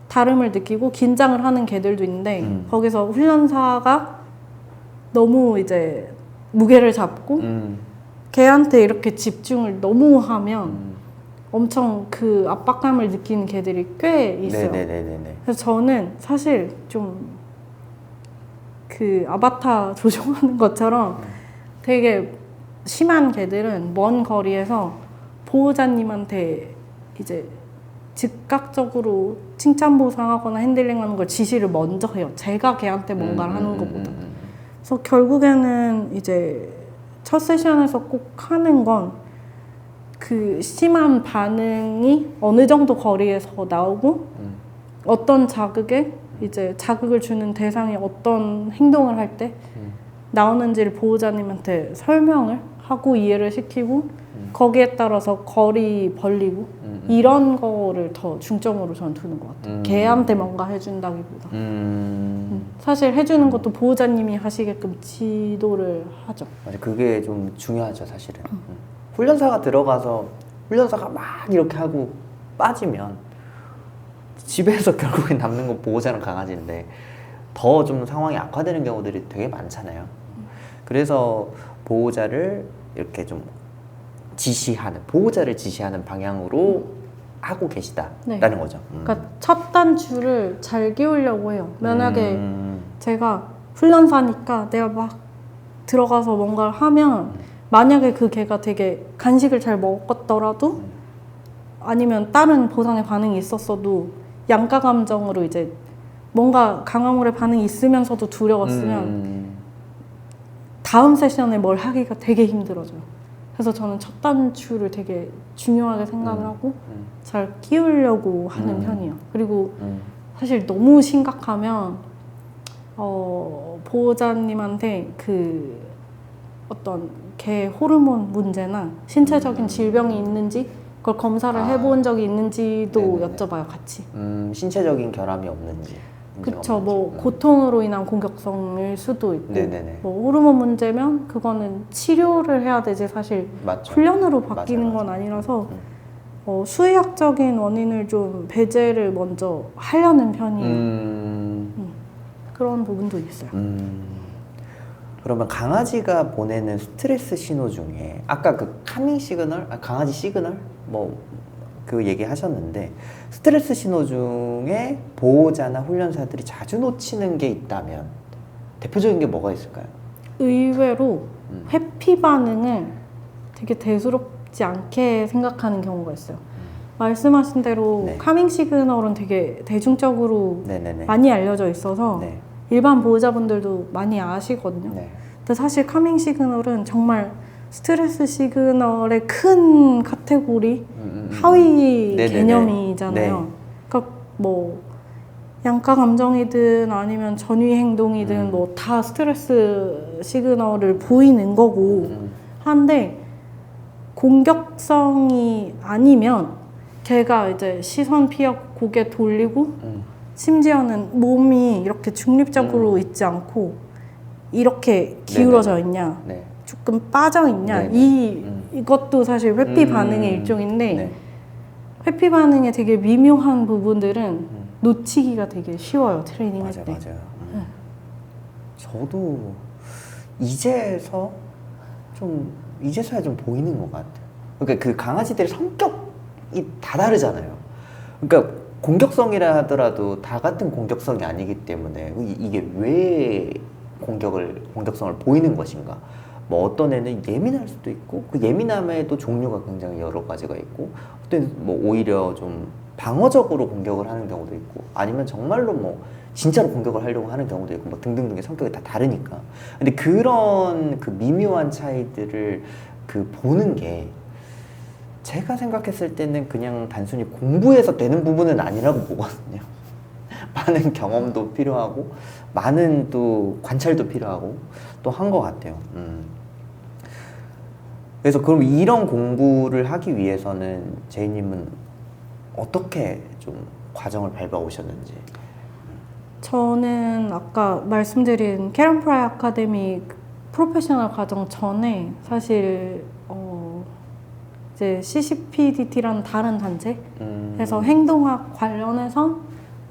다름을 느끼고 긴장을 하는 개들도 있는데 거기서 훈련사가 너무 이제 무게를 잡고 걔한테 이렇게 집중을 너무 하면 엄청 그 압박감을 느끼는 개들이 꽤 있어요. 네네네네. 그래서 저는 사실 좀 그 아바타 조종하는 것처럼 되게 심한 개들은 먼 거리에서 보호자님한테 이제 즉각적으로 칭찬 보상하거나 핸들링하는 걸 지시를 먼저 해요. 제가 걔한테 뭔가를 하는 것보다. 그래서 결국에는 이제 첫 세션에서 꼭 하는 건 그 심한 반응이 어느 정도 거리에서 나오고 어떤 자극에 이제 자극을 주는 대상이 어떤 행동을 할 때 나오는지를 보호자님한테 설명을 하고 이해를 시키고 거기에 따라서 거리 벌리고 이런 거를 더 중점으로 저는 두는 것 같아요. 걔한테 뭔가 해준다기보다. 사실 해주는 것도 보호자님이 하시게끔 지도를 하죠. 맞아, 그게 좀 중요하죠, 사실은. 훈련사가 들어가서 훈련사가 막 이렇게 하고 빠지면 집에서 결국엔 남는 건 보호자랑 강아지인데 더 좀 상황이 악화되는 경우들이 되게 많잖아요. 그래서 보호자를 이렇게 좀 지시하는, 보호자를 지시하는 방향으로 하고 계시다라는 거죠. 그러니까 첫 단추를 잘 끼우려고 해요. 만약에 제가 훈련사니까 내가 막 들어가서 뭔가를 하면 만약에 그 개가 되게 간식을 잘 먹었더라도 아니면 다른 보상의 반응이 있었어도 양가 감정으로 이제 뭔가 강화물의 반응이 있으면서도 두려웠으면 다음 세션에 뭘 하기가 되게 힘들어져요. 그래서 저는 첫 단추를 되게 중요하게 생각을 하고 잘 끼우려고 하는 편이에요. 그리고 사실 너무 심각하면 보호자님한테 그 어떤 개 호르몬 문제나 신체적인 질병이 있는지 그걸 검사를 해본 적이 있는지도 네네네. 여쭤봐요, 같이. 신체적인 결함이 없는지. 문제가 그쵸, 없는지. 뭐 고통으로 인한 공격성일 수도 있고 네네네. 뭐 호르몬 문제면 그거는 치료를 해야 되지 사실 맞죠. 훈련으로 바뀌는 맞아요, 건 맞아요. 아니라서 수의학적인 원인을 좀 배제를 먼저 하려는 편이에요. 그런 부분도 있어요. 그러면 강아지가 보내는 스트레스 신호 중에 아까 그 카밍 시그널, 강아지 시그널 뭐 그 얘기 하셨는데 스트레스 신호 중에 보호자나 훈련사들이 자주 놓치는 게 있다면 대표적인 게 뭐가 있을까요? 의외로 회피 반응을 되게 대수롭지 않게 생각하는 경우가 있어요. 말씀하신 대로 네. 카밍 시그널은 되게 대중적으로 네네네. 많이 알려져 있어서 네. 일반 보호자분들도 많이 아시거든요. 네. 근데 사실 카밍 시그널은 정말 스트레스 시그널의 큰 카테고리 하위 네네네. 개념이잖아요. 네. 그러니까 뭐 양가 감정이든 아니면 전위 행동이든 뭐 다 스트레스 시그널을 보이는 거고 한데 공격성이 아니면 걔가 이제 시선 피하고 고개 돌리고 심지어는 몸이 이렇게 중립적으로 있지 않고 이렇게 기울어져 있냐 네. 조금 빠져 있냐 네네. 이것도 사실 회피 반응의 일종인데 네. 회피 반응의 되게 미묘한 부분들은 놓치기가 되게 쉬워요, 트레이닝 할 때. 맞아요. 저도 이제서야 좀 보이는 것 같아요. 그러니까 그 강아지들의 성격이 다 다르잖아요. 그러니까 공격성이라 하더라도 다 같은 공격성이 아니기 때문에 이게 왜 공격성을 보이는 것인가? 뭐 어떤 애는 예민할 수도 있고 그 예민함에도 종류가 굉장히 여러 가지가 있고 어떤 뭐 오히려 좀 방어적으로 공격을 하는 경우도 있고 아니면 정말로 뭐 진짜로 공격을 하려고 하는 경우도 있고 뭐 등등등의 성격이 다 다르니까. 근데 그런 그 미묘한 차이들을 그 보는 게 제가 생각했을 때는 그냥 단순히 공부해서 되는 부분은 아니라고 보거든요. 많은 경험도 필요하고 많은 또 관찰도 필요하고 또 한 것 같아요. 그래서 그럼 이런 공부를 하기 위해서는 제이님은 어떻게 좀 과정을 밟아오셨는지. 저는 아까 말씀드린 캐런 프라이 아카데미 프로페셔널 과정 전에 사실 이제 CCPDT라는 다른 단체에서 행동학 관련해서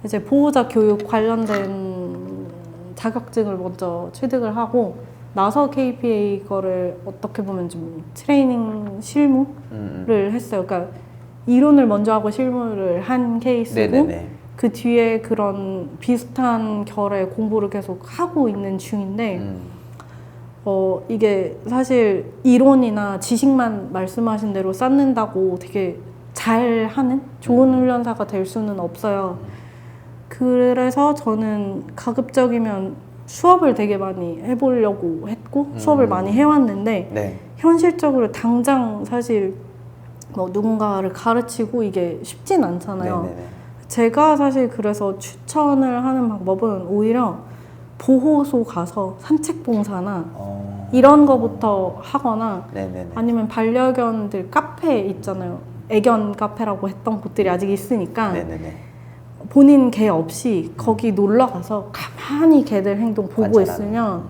이제 보호자 교육 관련된 자격증을 먼저 취득을 하고 나서 KPA 거를 어떻게 보면 좀 트레이닝 실무를 했어요. 그러니까 이론을 먼저 하고 실무를 한 케이스고 네네네. 그 뒤에 그런 비슷한 결의 공부를 계속 하고 있는 중인데 이게 사실 이론이나 지식만 말씀하신 대로 쌓는다고 되게 잘하는 좋은 훈련사가 될 수는 없어요. 그래서 저는 가급적이면 수업을 되게 많이 해보려고 했고 수업을 많이 해왔는데 네. 현실적으로 당장 사실 뭐 누군가를 가르치고 이게 쉽진 않잖아요. 네네네. 제가 사실 그래서 추천을 하는 방법은 오히려 보호소 가서 산책 봉사나 어. 이런 거부터 하거나 네네네. 아니면 반려견들 카페 있잖아요. 애견 카페라고 했던 곳들이 아직 있으니까 네네네. 본인 개 없이 거기 놀러 가서 가만히 개들 행동 보고 관찰하는. 있으면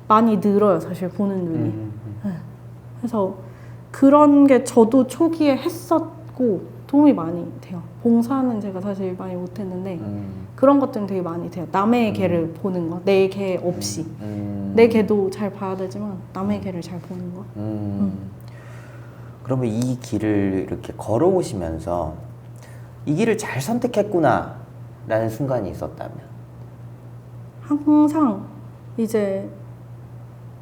많이 늘어요, 사실 보는 눈이. 음. 그래서 그런 게 저도 초기에 했었고 도움이 많이 돼요. 봉사는 제가 사실 많이 못했는데 그런 것들은 되게 많이 돼요. 남의 개를 보는 거, 내 개 없이. 내 개도 잘 봐야 되지만 남의 개를 잘 보는 거. 그러면 이 길을 이렇게 걸어오시면서 이 길을 잘 선택했구나 라는 순간이 있었다면? 항상 이제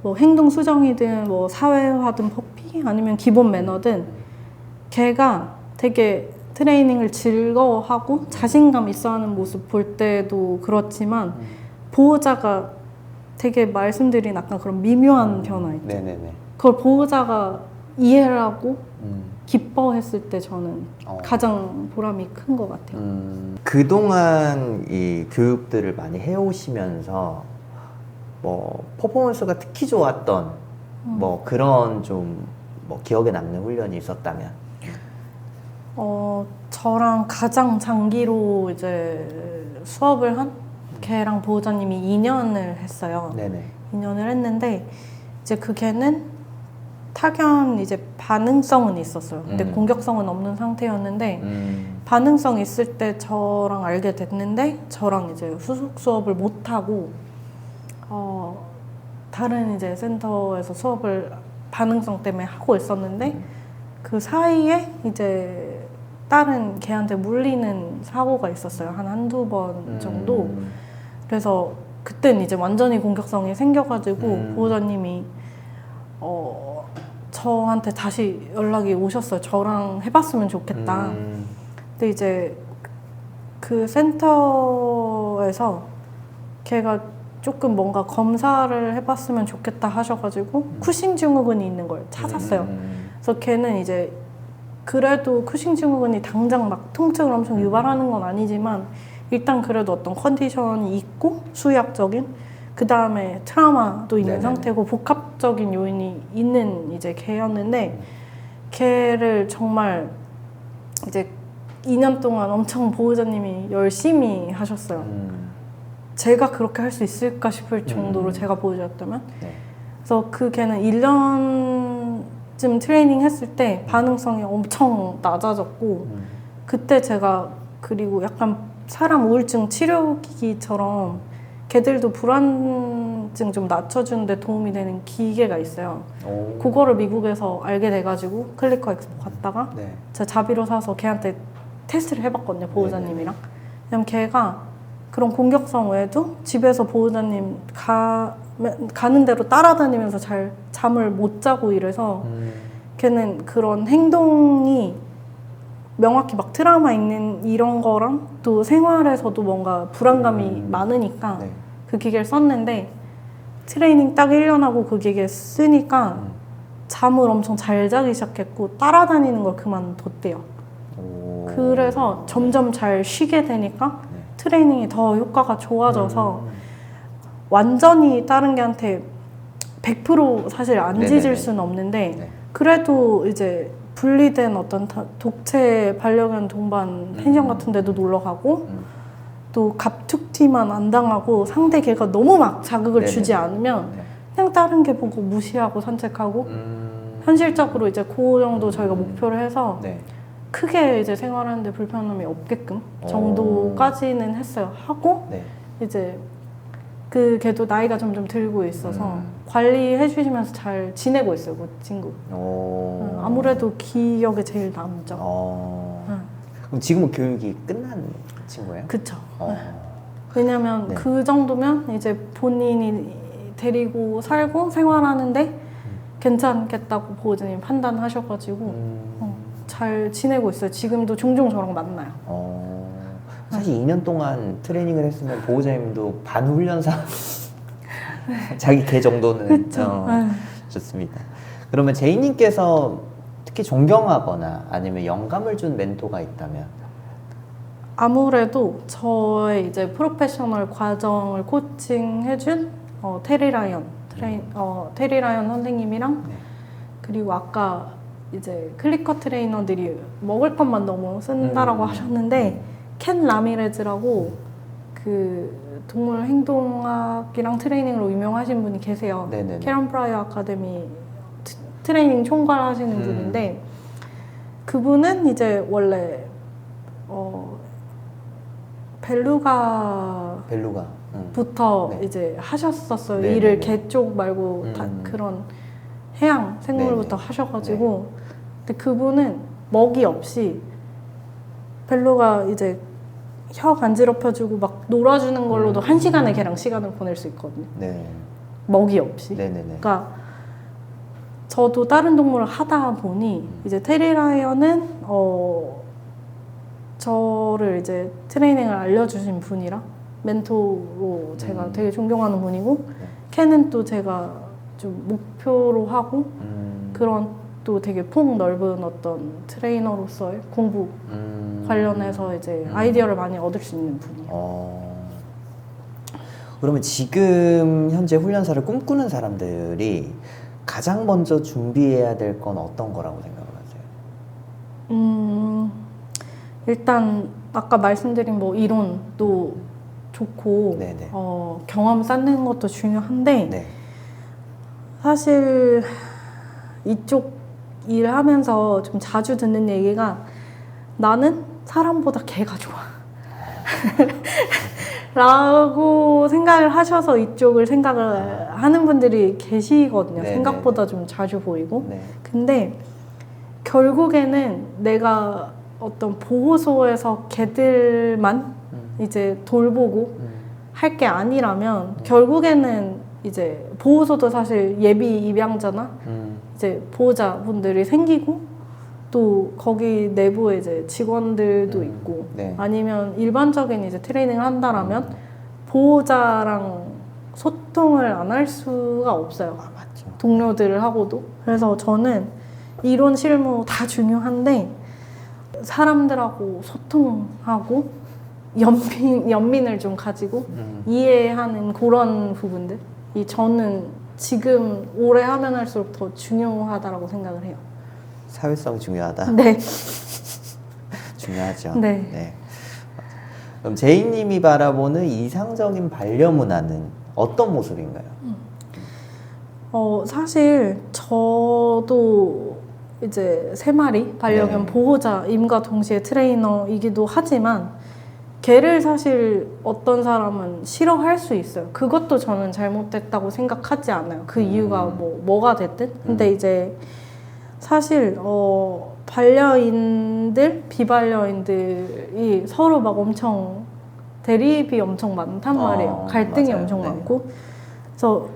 뭐 행동 수정이든 뭐 사회화든 퍼피 아니면 기본 매너든 걔가 되게 트레이닝을 즐거워하고 자신감 있어하는 모습 볼 때도 그렇지만 보호자가 되게 말씀드린 아까 그런 미묘한 변화 있죠. 네네네. 그걸 보호자가 이해를 하고 기뻐했을 때 저는 어. 가장 보람이 큰 것 같아요. 그동안 이 교육들을 많이 해오시면서 뭐 퍼포먼스가 특히 좋았던 뭐 그런 좀 뭐 기억에 남는 훈련이 있었다면? 저랑 가장 장기로 이제 수업을 한 걔랑 보호자님이 2년을 했어요. 네네. 2년을 했는데 이제 그 걔는 타견 이제 반응성은 있었어요. 근데 공격성은 없는 상태였는데 반응성 있을 때 저랑 알게 됐는데 저랑 이제 후속 수업을 못 하고 다른 이제 센터에서 수업을 반응성 때문에 하고 있었는데 그 사이에 이제 다른 걔한테 물리는 사고가 있었어요. 한두 번 정도. 그래서 그땐 이제 완전히 공격성이 생겨가지고 보호자님이 저한테 다시 연락이 오셨어요. 저랑 해봤으면 좋겠다. 근데 이제 그 센터에서 걔가 조금 뭔가 검사를 해봤으면 좋겠다 하셔가지고 쿠싱 증후군이 있는 걸 찾았어요. 그래서 걔는 이제 그래도 쿠싱 증후군이 당장 막 통증을 엄청 유발하는 건 아니지만 일단 그래도 어떤 컨디션이 있고 수의학적인 그 다음에 트라우마도 있는 네네네. 상태고 복합적인 요인이 있는 이제 걔였는데 걔를 정말 이제 2년 동안 엄청 보호자님이 열심히 하셨어요. 제가 그렇게 할 수 있을까 싶을 정도로 제가 보호자였다면 네. 그래서 그 걔는 1년쯤 트레이닝 했을 때 반응성이 엄청 낮아졌고 그때 제가 그리고 약간 사람 우울증 치료기기처럼 걔들도 불안증 좀 낮춰주는데 도움이 되는 기계가 있어요. 오. 그거를 미국에서 알게 돼가지고 클리커 엑스포 갔다가 네. 제가 자비로 사서 걔한테 테스트를 해봤거든요. 보호자님이랑. 왜냐면 걔가 그런 공격성 외에도 집에서 보호자님 가는 대로 따라다니면서 잘 잠을 못 자고 이래서 걔는 그런 행동이 명확히 막 트라우마 있는 이런 거랑 또 생활에서도 뭔가 불안감이 많으니까 네. 그 기계를 썼는데 트레이닝 딱 1년 하고 그 기계 쓰니까 잠을 엄청 잘 자기 시작했고 따라다니는 걸 그만뒀대요. 오. 그래서 점점 잘 쉬게 되니까 네. 트레이닝이 더 효과가 좋아져서 완전히 다른 개한테 100% 사실 안 네네네. 짖을 수는 없는데 네. 그래도 이제 분리된 어떤 독채 반려견 동반 펜션 같은 데도 놀러 가고 또 갑툭튀만 안 당하고 상대 개가 너무 막 자극을 네네. 주지 않으면 네. 그냥 다른 개 보고 무시하고 산책하고 현실적으로 이제 그 정도 저희가 목표를 해서 네. 크게 이제 생활하는데 불편함이 없게끔 정도까지는 했어요. 하고 네. 이제 그 걔도 나이가 점점 들고 있어서 관리해 주시면서 잘 지내고 있어요, 그 친구. 오. 아무래도 기억에 제일 남죠. 그럼 지금은 교육이 끝난 친구예요? 그쵸. 어. 왜냐면 네. 그 정도면 이제 본인이 데리고 살고 생활하는데 괜찮겠다고 보호자님 판단하셔가지고 잘 지내고 있어요. 지금도 종종 저랑 만나요. 사실 2년 동안 트레이닝을 했으면 보호자님도 반훈련사 자기 개 정도는 그쵸. 좋습니다. 그러면 제이님께서 특히 존경하거나 아니면 영감을 준 멘토가 있다면 아무래도 저의 이제 프로페셔널 과정을 코칭해준 테리 라이언 테리 라이언 선생님이랑 네. 그리고 아까 이제 클리커 트레이너들이 먹을 것만 너무 쓴다라고 하셨는데 켄 라미레즈라고 그 동물 행동학이랑 트레이닝으로 유명하신 분이 계세요. 네네네. 캐런 프라이어 아카데미 트레이닝 총괄하시는 분인데 그분은 이제 원래 벨루가부터 벨루가. 네. 이제 하셨었어요. 네네네. 일을 개 쪽 말고 다 그런 해양 생물부터 네네. 하셔가지고 근데 그분은 먹이 없이 벨루가 이제 혀 간지럽혀주고 막 놀아주는 걸로도 1시간에 걔랑 시간을 보낼 수 있거든요. 네. 먹이 없이. 네네네. 그러니까 저도 다른 동물을 하다 보니 이제 테리 라이언은 저를 이제 트레이닝을 알려주신 분이라 멘토로 제가 되게 존경하는 분이고 켄은 또 제가 좀 목표로 하고 그런 또 되게 폭 넓은 어떤 트레이너로서의 공부 관련해서 이제 아이디어를 많이 얻을 수 있는 분이에요. 그러면 지금 현재 훈련사를 꿈꾸는 사람들이 가장 먼저 준비해야 될 건 어떤 거라고 생각을 하세요? 일단 아까 말씀드린 뭐 이론도 좋고 네네. 경험 쌓는 것도 중요한데 네. 사실 이쪽 일을 하면서 좀 자주 듣는 얘기가 나는 사람보다 개가 좋아 라고 생각을 하셔서 이쪽을 생각을 하는 분들이 계시거든요. 네네네. 생각보다 좀 자주 보이고 네. 근데 결국에는 내가 어떤 보호소에서 개들만 이제 돌보고 할 게 아니라면 결국에는 이제 보호소도 사실 예비 입양자나 이제 보호자분들이 생기고 또 거기 내부에 이제 직원들도 있고 네. 아니면 일반적인 이제 트레이닝을 한다라면 보호자랑 소통을 안 할 수가 없어요. 맞죠. 동료들을 하고도. 그래서 저는 이론 실무 다 중요한데 사람들하고 소통하고 연민을 좀 가지고 이해하는 그런 부분들 저는 지금 오래 하면 할수록 더 중요하다라고 생각을 해요. 사회성 중요하다. 네. 중요하죠. 네. 그럼 제이님이 바라보는 이상적인 반려문화는 어떤 모습인가요? 사실 저도 이제 3마리 반려견 네. 보호자임과 동시에 트레이너이기도 하지만 개를 사실 어떤 사람은 싫어할 수 있어요. 그것도 저는 잘못됐다고 생각하지 않아요. 그 이유가 뭐가 됐든. 근데 이제 사실 반려인들, 비반려인들이 서로 막 엄청 대립이 엄청 많단 말이에요. 갈등이 맞아요. 엄청 네. 많고. 그래서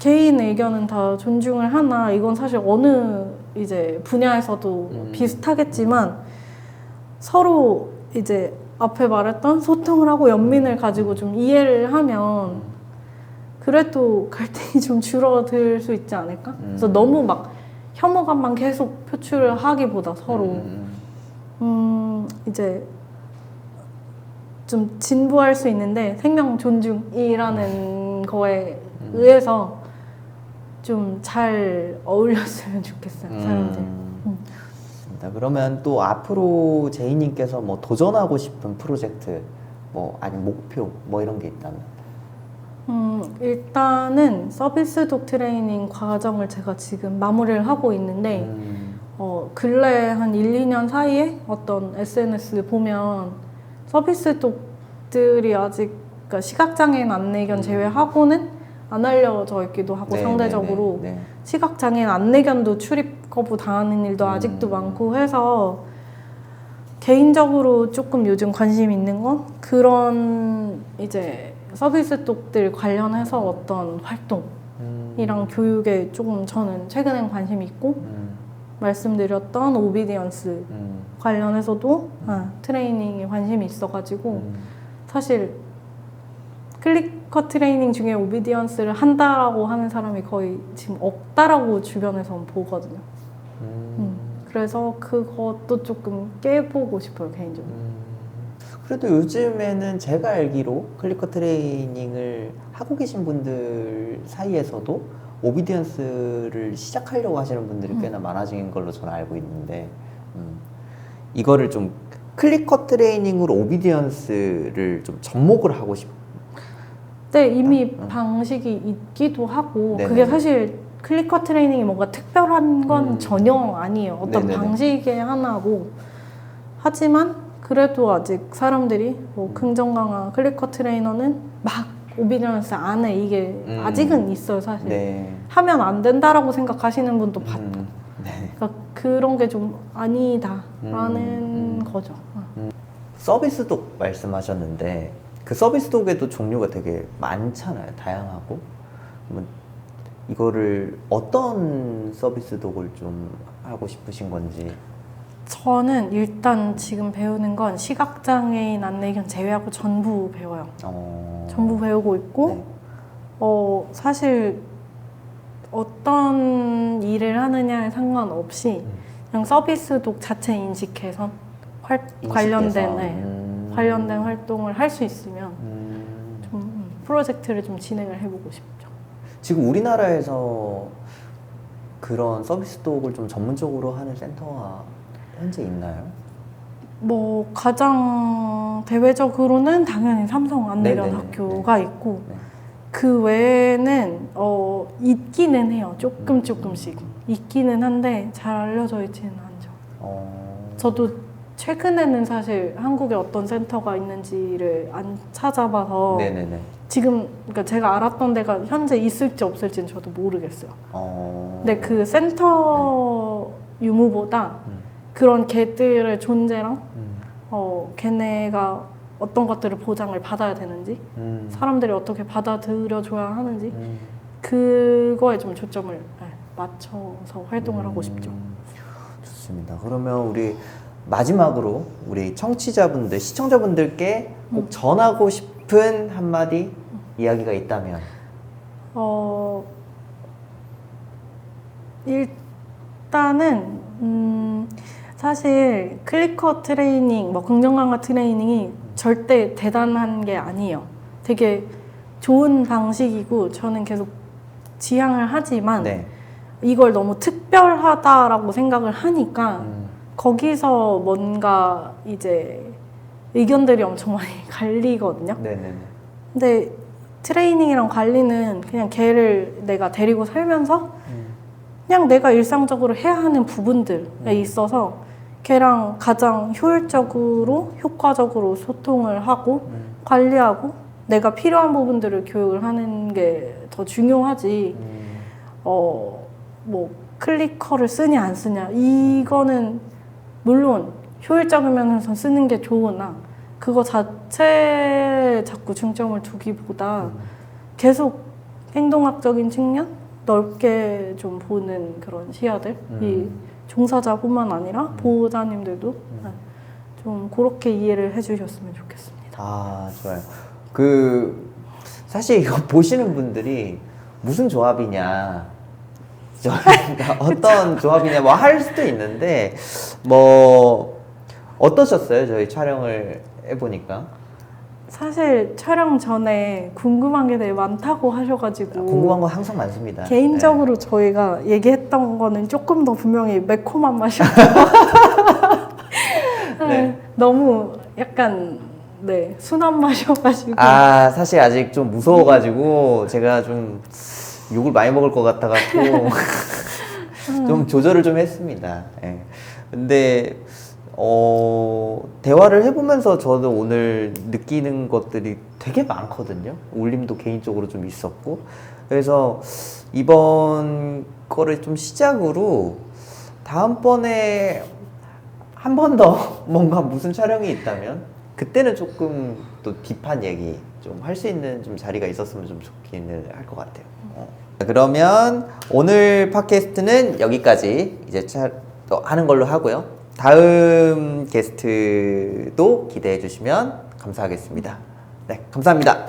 개인 의견은 다 존중을 하나 이건 사실 어느 이제 분야에서도 비슷하겠지만 서로 이제 앞에 말했던 소통을 하고 연민을 가지고 좀 이해를 하면 그래도 갈등이 좀 줄어들 수 있지 않을까? 그래서 너무 막 혐오감만 계속 표출을 하기보다 서로 이제 좀 진부할 수 있는데 생명 존중이라는 거에 의해서 좀 잘 어울렸으면 좋겠어요, 사람들. 좋습니다. 그러면 또 앞으로 제이님께서 뭐 도전하고 싶은 프로젝트, 뭐 아니면 목표, 뭐 이런 게 있다면? 일단은 서비스 독 트레이닝 과정을 제가 지금 마무리를 하고 있는데 근래 한 1, 2년 사이에 어떤 SNS를 보면 서비스 독들이 아직 그러니까 시각장애인 안내견 제외하고는 안 알려져 있기도 하고 네, 상대적으로 네, 네. 시각장애인 안내견도 출입 거부 당하는 일도 아직도 많고 해서 개인적으로 조금 요즘 관심 있는 건 그런 이제 서비스 독들 관련해서 어떤 활동이랑 교육에 조금 저는 최근엔 관심이 있고 말씀드렸던 오비디언스 관련해서도 트레이닝에 관심이 있어가지고 사실 클리커 트레이닝 중에 오비디언스를 한다라고 하는 사람이 거의 지금 없다라고 주변에서 보거든요. 그래서 그것도 조금 깨보고 싶어요, 개인적으로. 그래도 요즘에는 제가 알기로 클리커 트레이닝을 하고 계신 분들 사이에서도 오비디언스를 시작하려고 하시는 분들이 꽤나 많아진 걸로 저는 알고 있는데, 이거를 좀 클리커 트레이닝으로 오비디언스를 좀 접목을 하고 싶. 네, 이미 방식이 있기도 하고 네네네. 그게 사실 클리커 트레이닝이 뭔가 특별한 건 전혀 아니에요. 어떤 네네네. 방식의 하나고 하지만 그래도 아직 사람들이 뭐 긍정 강화 클리커 트레이너는 막 오비디언스 안에 이게 아직은 있어요, 사실. 네. 하면 안 된다라고 생각하시는 분도 봤고. 네. 그러니까 그런 게 좀 아니다라는 거죠. 서비스독 말씀하셨는데 그 서비스독에도 종류가 되게 많잖아요. 다양하고. 그러면 이거를 어떤 서비스독을 좀 하고 싶으신 건지. 저는 일단 지금 배우는 건 시각장애인 안내견 제외하고 전부 배워요. 전부 배우고 있고 네. 사실 어떤 일을 하느냐에 상관없이 그냥 서비스독 자체 인식 개선 관련된 관련된 활동을 할 수 있으면 좀 프로젝트를 좀 진행을 해보고 싶죠. 지금 우리나라에서 그런 서비스독을 좀 전문적으로 하는 센터가 현재 있나요? 뭐 가장 대외적으로는 당연히 삼성 안내견 네네네. 학교가 있고 네. 그 외에는 있기는 해요. 조금씩 있기는 한데 잘 알려져 있지는 않죠. 저도 최근에는 사실 한국에 어떤 센터가 있는지를 안 찾아봐서 네네네. 지금 그러니까 제가 알았던 데가 현재 있을지 없을지는 저도 모르겠어요. 근데 그 센터 유무보다 그런 개들의 존재랑 걔네가 어떤 것들을 보장을 받아야 되는지 사람들이 어떻게 받아들여줘야 하는지 그거에 좀 초점을 맞춰서 활동을 하고 싶죠. 좋습니다. 그러면 우리 마지막으로 우리 청취자분들, 시청자분들께 꼭 전하고 싶은 한마디 이야기가 있다면? 일단은 사실 클리커 트레이닝, 뭐 긍정 강화 트레이닝이 절대 대단한 게 아니에요. 되게 좋은 방식이고 저는 계속 지향을 하지만 네. 이걸 너무 특별하다라고 생각을 하니까 거기서 뭔가 이제 의견들이 엄청 많이 갈리거든요. 네네네. 근데 트레이닝이랑 관리는 그냥 걔를 내가 데리고 살면서 그냥 내가 일상적으로 해야 하는 부분들에 있어서 걔랑 가장 효율적으로 효과적으로 소통을 하고 관리하고 내가 필요한 부분들을 교육을 하는 게 더 중요하지 뭐 클리커를 쓰냐 안 쓰냐 이거는 물론 효율적인 면에서 쓰는 게 좋으나 그거 자체에 자꾸 중점을 두기보다 계속 행동학적인 측면 넓게 좀 보는 그런 시야들이 종사자뿐만 아니라 보호자님들도 좀 그렇게 이해를 해주셨으면 좋겠습니다. 아, 좋아요. 사실 이거 보시는 분들이 무슨 조합이냐, 그러니까 어떤 조합이냐 뭐 할 수도 있는데 뭐 어떠셨어요? 저희 촬영을 해보니까. 사실 촬영 전에 궁금한 게 되게 많다고 하셔가지고 궁금한 건 항상 많습니다. 개인적으로 저희가 얘기했던 거는 조금 더 분명히 매콤한 맛이었고 네. 너무 약간 순한 맛이어가지고 사실 아직 좀 무서워가지고 제가 좀 욕을 많이 먹을 것 같아갖고 좀 조절을 좀 했습니다. 예. 근데 대화를 해보면서 저도 오늘 느끼는 것들이 되게 많거든요. 울림도 개인적으로 좀 있었고, 그래서 이번 거를 좀 시작으로 다음번에 한 번 더 뭔가 무슨 촬영이 있다면 그때는 조금 또 딥한 얘기 좀 할 수 있는 좀 자리가 있었으면 좀 좋기는 할 것 같아요. 그러면 오늘 팟캐스트는 여기까지 이제 하는 걸로 하고요. 다음 게스트도 기대해 주시면 감사하겠습니다. 네, 감사합니다.